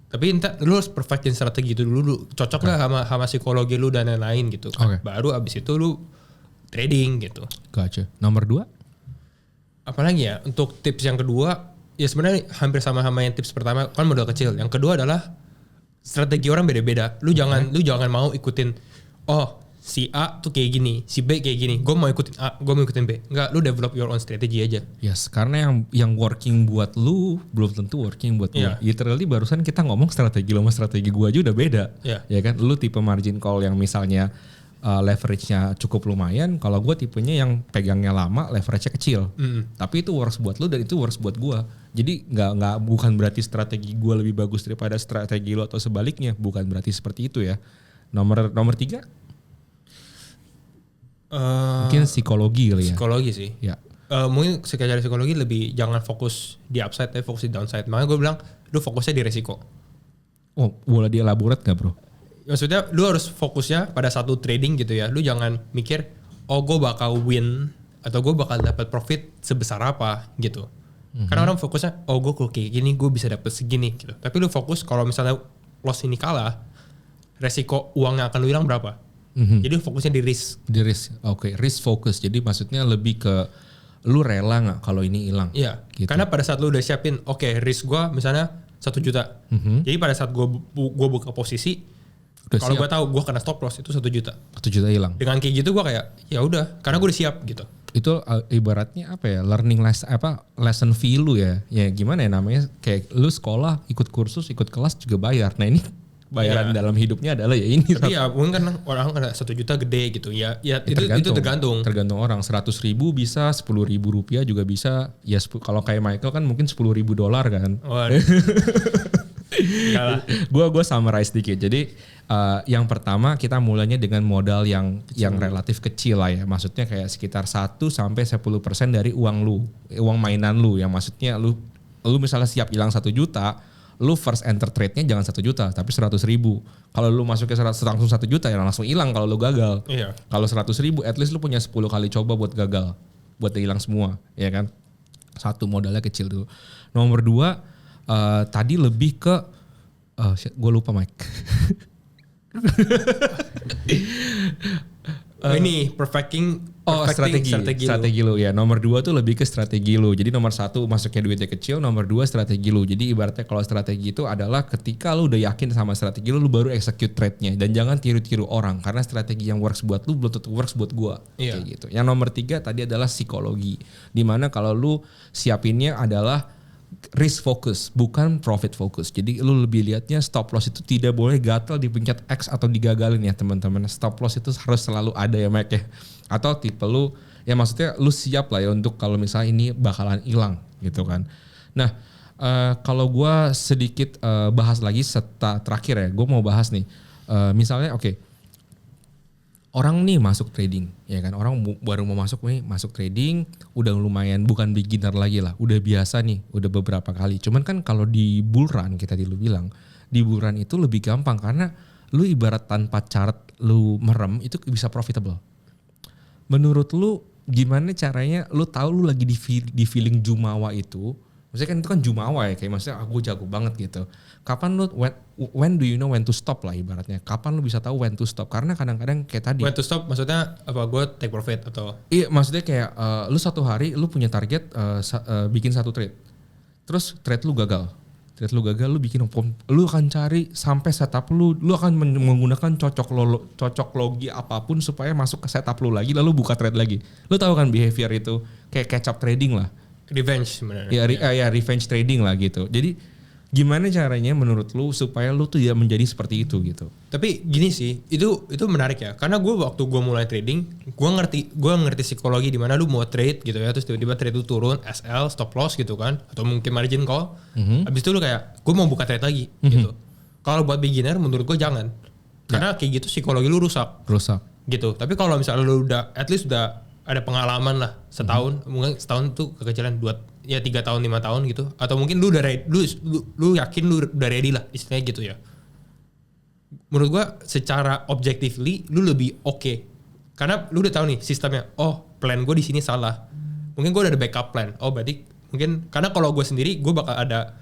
Tapi entah lu harus perfectin strategi itu dulu. Cocok gak sama psikologi lu dan lain-lain gitu. Baru abis itu lu trading gitu. Gotcha. Nomor 2? Apalagi ya untuk tips yang kedua ya sebenarnya hampir sama yang tips pertama kan modal kecil. Yang kedua adalah strategi orang beda-beda. Lu jangan mau ikutin si A tuh kayak gini, si B kayak gini. Gue mau ikutin A, gue mau ikutin B. Enggak, lu develop your own strategi aja. Yes, karena yang working buat lu belum tentu working buat gue. Literally barusan kita ngomong strategi lu sama strategi gue aja udah beda. Ya kan, lu tipe margin call yang misalnya leverage-nya cukup lumayan. Kalau gue tipenya yang pegangnya lama, leverage-nya kecil. Tapi itu works buat lu dan itu works buat gue. Jadi bukan berarti strategi gue lebih bagus daripada strategi lu atau sebaliknya. Bukan berarti seperti itu ya. Nomor 3? Mungkin psikologi kali ya. Psikologi sih. Ya. Mungkin secara psikologi lebih jangan fokus di upside tapi fokus di downside. Makanya gue bilang lu fokusnya di resiko. Oh, boleh dielaborate gak bro? Maksudnya lu harus fokusnya pada satu trading gitu ya. Lu jangan mikir gue bakal win atau gue bakal dapat profit sebesar apa gitu. Karena orang fokusnya gue kalau kayak gini gue bisa dapat segini gitu. Tapi lu fokus kalau misalnya loss ini kalah, resiko uang yang akan lu hilang berapa? Jadi fokusnya di risk. Oke, risk focus. Jadi maksudnya lebih ke lu rela nggak kalau ini hilang? Iya. Gitu. Karena pada saat lu udah siapin, risk gue misalnya 1 juta. Jadi pada saat gue buka posisi, kalau gue tahu gue kena stop loss itu 1 juta. 1 juta hilang. Dengan kayak gitu gue kayak ya udah, karena gue udah siap gitu. Itu ibaratnya apa ya? Learning lesson fee lu ya. Ya gimana ya namanya? Kayak lu sekolah, ikut kursus, ikut kelas juga bayar. Nah ini bayaran dalam hidupnya adalah ya ini. Tapi ya mungkin kan orang ada 1 juta gede gitu ya. Ya itu tergantung. Tergantung orang. 100.000 bisa, 10.000 rupiah juga bisa. Ya kalau kayak Michael kan mungkin $10.000 kan. Gue summarize dikit. Jadi yang pertama kita mulainya dengan modal yang relatif kecil lah ya. Maksudnya kayak sekitar 1-10% dari uang mainan lu. Yang maksudnya lu misalnya siap hilang 1 juta, lu first enter trade-nya jangan 1 juta tapi 100.000. Kalau lu masuknya langsung 1 juta ya langsung hilang kalau lu gagal. Iya. Kalau 100.000 at least lu punya 10 kali coba buat gagal, buat hilang semua, ya kan? Satu, modalnya kecil dulu. Nomor 2 tadi lebih ke gue lupa Mike. Ini perfecting strategi lu ya. Nomor 2 tuh lebih ke strategi lu. Jadi nomor 1 masuknya duitnya kecil, nomor 2 strategi lu. Jadi ibaratnya kalau strategi itu adalah ketika lu udah yakin sama strategi lu baru execute trade-nya, dan jangan tiru-tiru orang karena strategi yang works buat lu belum tentu works buat gua. Kayak gitu. Yang nomor 3 tadi adalah psikologi. Dimana kalau lu siapinnya adalah risk focus bukan profit focus. Jadi lu lebih lihatnya stop loss itu tidak boleh gatel di pencet X atau digagalin ya teman-teman. Stop loss itu harus selalu ada ya Mike ya. Atau tipe lu ya maksudnya lu siap lah ya untuk kalau misalnya ini bakalan hilang gitu kan. Nah kalau gue sedikit bahas lagi terakhir ya, gue mau bahas nih misalnya orang nih masuk trading, ya kan? Orang baru mau masuk trading, udah lumayan bukan beginner lagi lah, udah biasa nih, udah beberapa kali. Cuman kan kalau di bull run kita dulu bilang, di bull run itu lebih gampang karena lu ibarat tanpa chart lu merem itu bisa profitable. Menurut lu gimana caranya lu tahu lu lagi di feeling jumawa itu? Maksudnya kan itu kan jumawa ya, kayak maksudnya aku jago banget gitu. Kapan lu when do you know when to stop lah ibaratnya. Kapan lu bisa tahu when to stop? Karena kadang-kadang kayak tadi. When to stop maksudnya apa? Gue take profit atau? Iya, maksudnya kayak lu satu hari lu punya target bikin 1 trade. Terus trade lu gagal. Lu bikin lu akan cari sampai setup lu akan menggunakan cocok logi apapun supaya masuk ke setup lu lagi lalu buka trade lagi. Lu tahu kan behavior itu kayak catch up trading lah. Revenge sebenarnya. Ya revenge trading lah gitu. Jadi gimana caranya menurut lu supaya lu tuh ya menjadi seperti itu gitu? Tapi gini sih, itu menarik ya. Karena waktu gue mulai trading, gue ngerti psikologi di mana lu mau trade gitu ya, terus tiba-tiba trade itu turun, SL, stop loss gitu kan, atau mungkin margin call. Habis itu lu kayak, gue mau buka trade lagi gitu. Kalau buat beginner menurut gue jangan. Karena kayak gitu psikologi lu rusak. Gitu. Tapi kalau misalnya lu udah at least udah ada pengalaman lah setahun, mungkin setahun tuh kekecilan 3 tahun 5 tahun gitu, atau mungkin lu udah ready, lu yakin lu udah ready lah istilahnya gitu ya. Menurut gua secara objectively lu lebih oke. Karena lu udah tahu nih sistemnya. Oh, plan gua di sini salah. Mungkin gua udah ada backup plan. Oh, berarti mungkin karena kalau gua sendiri gua bakal ada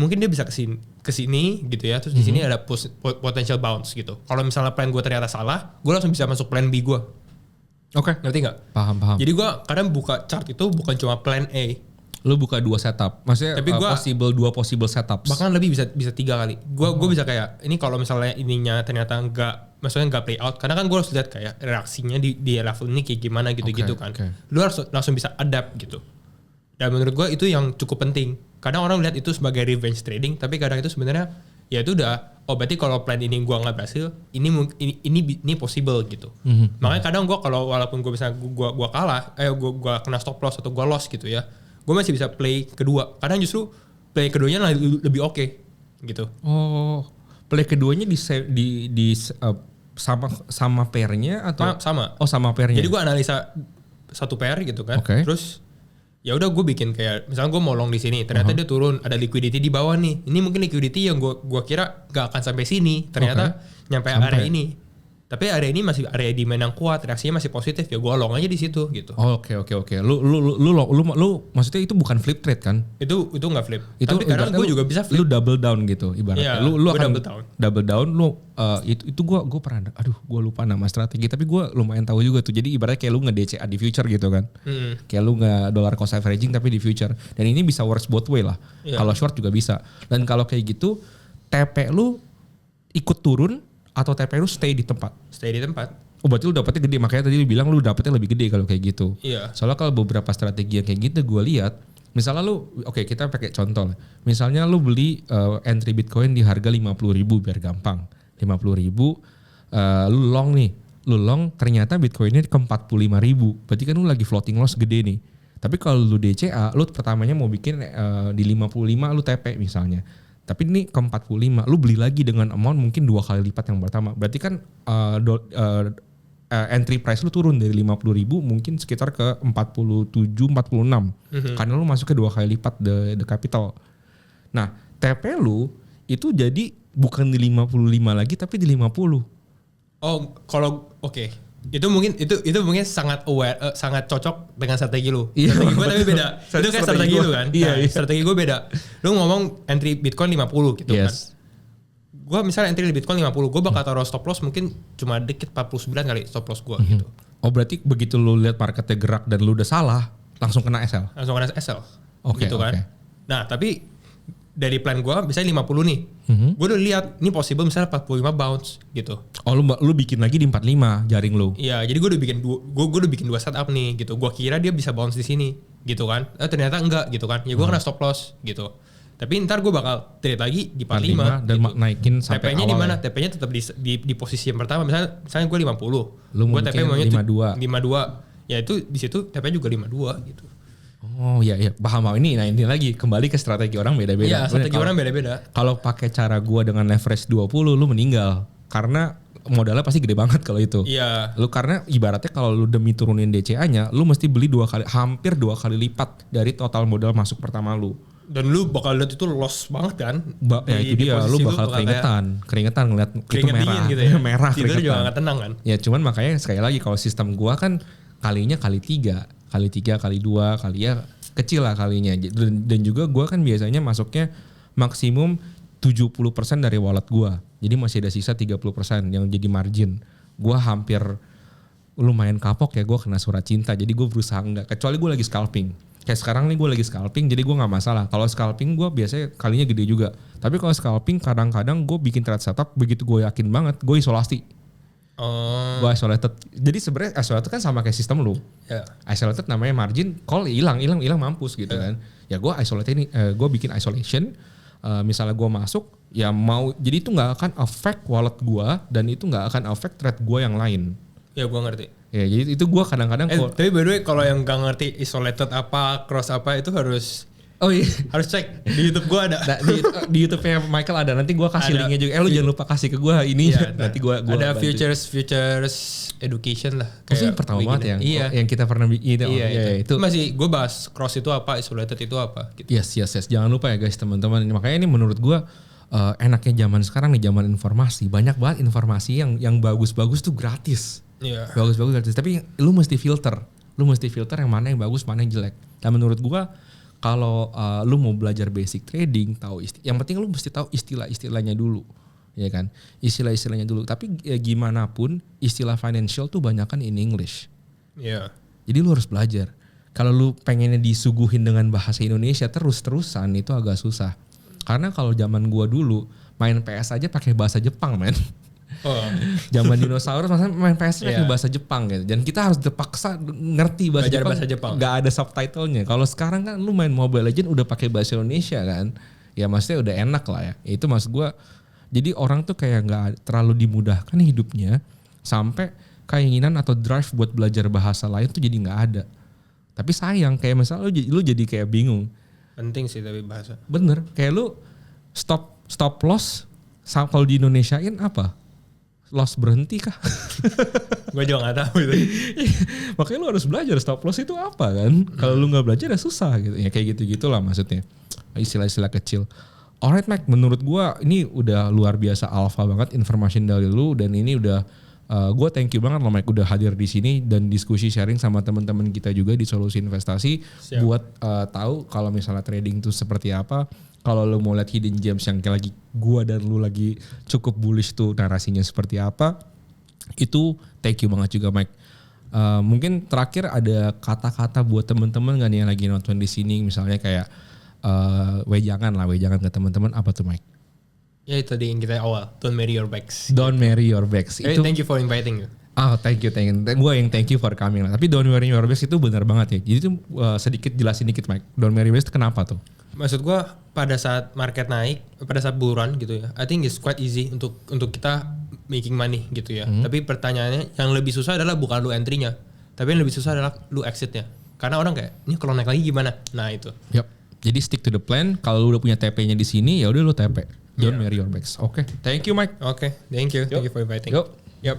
mungkin dia bisa ke sini gitu ya. Terus di sini ada potential bounce gitu. Kalau misalnya plan gua ternyata salah, gua langsung bisa masuk plan B gua. Oke. Ngerti gak? Paham. Jadi gue kadang buka chart itu bukan cuma plan A. Lu buka 2 setup. Maksudnya tapi dua possible setups. Bahkan lebih bisa 3 kali. Gue bisa kayak ini kalau misalnya ininya ternyata maksudnya nggak play out. Karena kan gue harus lihat kayak reaksinya di level ini kayak gimana gitu-gitu kan. Lu harus langsung bisa adapt gitu. Dan menurut gue itu yang cukup penting. Kadang orang lihat itu sebagai revenge trading, tapi kadang itu sebenarnya ya itu udah berarti kalau plan ini gue nggak berhasil, ini possible gitu. Makanya kadang gue kalau walaupun gue bisa gue kalah, gue kena stop loss atau gue loss gitu ya, gue masih bisa play kedua. Kadang justru play keduanya lebih oke gitu. Oh, play keduanya di sama pairnya atau sama? Oh, sama pairnya. Jadi gue analisa satu pair gitu kan, terus ya udah gue bikin kayak misalnya gue mau long di sini, ternyata dia turun, ada liquidity di bawah nih. Ini mungkin liquidity yang gue kira gak akan sampai sini, ternyata nyampe area ini. Tapi area ini masih area demand yang kuat, reaksinya masih positif, ya gue long aja di situ gitu. Oke. Lu maksudnya itu bukan flip trade kan? Itu nggak flip. Tapi kadang gue juga bisa flip. Lu double down gitu ibaratnya. Lu akan double down. Itu gue pernah. Gue lupa nama strategi. Tapi gue lumayan tahu juga tuh. Jadi ibaratnya kayak lu nge-DCA di future gitu kan. Kayak lu nggak dollar cost averaging tapi di future. Dan ini bisa works both way lah. Kalau short juga bisa. Dan kalau kayak gitu, TP lu ikut turun atau TP lu stay di tempat? Stay di tempat. Oh, berarti lu dapetnya gede. Makanya tadi lu bilang lu dapetnya lebih gede kalau kayak gitu. Iya. Soalnya kalau beberapa strategi yang kayak gitu gue lihat, misalnya lu, kita pakai contoh lah. Misalnya lu beli entry Bitcoin di harga 50.000 biar gampang. 50.000, lu long nih. Lu long ternyata Bitcoinnya ke 45.000. Berarti kan lu lagi floating loss gede nih. Tapi kalau lu DCA, lu pertamanya mau bikin di 55 lu TP misalnya. Tapi ini ke 45, lu beli lagi dengan amount mungkin 2 kali lipat yang pertama. Berarti kan entry price lu turun dari 50.000 mungkin sekitar ke 47, 46. Karena lu masuk ke 2 kali lipat the capital. Nah, TP lu itu jadi bukan di 55 lagi tapi di 50. Oh, kalau oke. Itu mungkin sangat aware, sangat cocok dengan strategi lu. Iya, strategi gue tapi beda. Itu kayak strategi lu kan. Iya, nah, strategi gue beda. Lu ngomong entry Bitcoin 50 gitu kan. Gue misalnya entry di Bitcoin 50, gue bakal taruh stop loss mungkin cuma dikit 49 kali stop loss gue gitu. Oh, berarti begitu lu lihat marketnya gerak dan lu udah salah, langsung kena SL. Langsung kena SL. Oke, gitu kan. Nah, tapi dari plan gue misalnya 50 nih. Gue udah lihat ini possible misalnya 45 bounce gitu. Oh, lu bikin lagi di 45 jaring lu. Iya, jadi gue udah bikin 2 setup nih gitu. Gue kira dia bisa bounce di sini gitu kan. Ternyata enggak gitu kan. Ya gue kena stop loss gitu. Tapi ntar gue bakal trade lagi di 45 dan gitu. naikin sampai TP-nya di mana? ya? TP-nya tetap di posisi yang pertama. Misalnya gue 50. Lu gue TP maunya 52. 52. Ya itu di situ TP juga 52 gitu. Oh iya, paham. Ini lagi kembali ke strategi orang beda-beda. Iya, strategi orang beda-beda. Kalau pakai cara gua dengan leverage 20 lu meninggal karena modalnya pasti gede banget kalau itu. Iya. Lu karena ibaratnya kalau lu demi turunin DCA-nya, lu mesti beli hampir 2 kali lipat dari total modal masuk pertama lu. Dan lu bakal lihat itu loss banget kan? Ya itu dia, lu bakal keringetan ngeliat itu merah. Gitu ya. Merah tidur keringetan. juga gak tenang kan? Ya cuman makanya sekali lagi kalau sistem gua kan kalinya kali 3, kali 2, kali ya kecil lah kalinya. Dan juga gua kan biasanya masuknya maksimum 70% dari wallet gua. Jadi masih ada sisa 30% yang jadi margin. Gua hampir lumayan kapok ya, gua kena surat cinta. Jadi gua berusaha enggak, kecuali gua lagi scalping. Kayak sekarang nih gue lagi scalping, jadi gue nggak masalah. Kalau scalping gue biasanya kalinya gede juga. Tapi kalau scalping kadang-kadang gue bikin trade setup, begitu gue yakin banget, gue isolasi. Gue isolated. Jadi sebenarnya isolated kan sama kayak sistem lu. Yeah. Isolated namanya margin call hilang mampus gitu kan. Ya gue isolated ini, gue bikin isolation. Misalnya gue masuk, ya mau jadi itu nggak akan affect wallet gue dan itu nggak akan affect trade gue yang lain. Ya gue ngerti. Ya jadi itu gue kadang-kadang. Tapi by the way kalau yang gak ngerti isolated apa, cross apa itu harus. Oh iya, harus cek di YouTube gue ada. Nah, di YouTube-nya Michael ada. Nanti gue kasih linknya juga. Lu jangan lupa kasih ke gue ini. Iya, nanti gue ada bantu. futures education lah. Maksudnya pertama banget yang kita pernah bikin. Itu masih gue bahas cross itu apa, isolated itu apa. Gitu. Yes. Jangan lupa ya guys teman-teman. Makanya ini menurut gue enaknya zaman sekarang nih, zaman informasi. Banyak banget informasi yang bagus-bagus tuh gratis. Iya. Bagus-bagus gratis. Tapi lu mesti filter. Yang mana yang bagus, mana yang jelek. Dan menurut gue kalau lu mau belajar basic trading, yang penting lu mesti tahu istilah-istilahnya dulu, ya kan? Istilah-istilahnya dulu. Tapi ya gimana pun istilah financial tuh banyakan in English. Iya. Jadi lu harus belajar. Kalau lu pengennya disuguhin dengan bahasa Indonesia terus-terusan itu agak susah. Karena kalau zaman gua dulu main PS aja pakai bahasa Jepang, men. Oh. Zaman dinosaurus masa main PS pakai bahasa Jepang gitu. Dan kita harus terpaksa ngerti bahasa Jepang. Gak ada subtitlenya. Kalau sekarang kan lu main Mobile Legends udah pakai bahasa Indonesia kan. Ya maksudnya udah enak lah ya. Itu maksud gue. Jadi orang tuh kayak gak terlalu dimudahkan hidupnya. Sampai keinginan atau drive buat belajar bahasa lain tuh jadi gak ada. Tapi sayang kayak misalnya lu jadi kayak bingung. Penting sih tapi bahasa. Bener. Kayak lu stop loss kalau di Indonesiain apa? Loss berhenti kah? Gue juga gak tahu itu. Makanya lu harus belajar stop loss itu apa kan. Kalau lu gak belajar ya susah gitu. Ya kayak gitu-gitulah maksudnya. Istilah-istilah kecil. Alright Mac, menurut gue ini udah luar biasa alpha banget information dari lu. Dan ini udah, gue thank you banget loh Mac udah hadir di sini. Dan diskusi sharing sama teman-teman kita juga di Solusi Investasi. Siap. Buat tahu kalau misalnya trading itu seperti apa. Kalau lu mau lihat hidden gems yang kayak lagi gua dan lu lagi cukup bullish tuh narasinya seperti apa, itu thank you banget juga Mike. Mungkin terakhir ada kata-kata buat teman-teman nggak nih yang lagi nonton di sini, misalnya kayak wejangan ke teman-teman, apa tuh Mike? Ya itu tadi yang kita awal, don't marry your bags. Don't marry your bags. Itu thank you for inviting you. Thank you. Gue yang thank you for coming lah. Tapi don't marry your bags itu benar banget ya. Jadi itu sedikit jelasin dikit Mike. Don't marry your bags itu kenapa tuh? Maksud gue pada saat market naik, pada saat bull run gitu ya, I think it's quite easy untuk kita making money gitu ya. Tapi pertanyaannya yang lebih susah adalah bukan lu entry-nya, tapi yang lebih susah adalah lu exit-nya. Karena orang kayak, ini kalau naik lagi gimana? Nah itu. Yep. Jadi stick to the plan. Kalau lu udah punya TP-nya di sini, ya udah lu TP. Don't marry your bags. Oke. Thank you, Mike. Oke, thank you. Thank you for inviting. Yuk. Yep.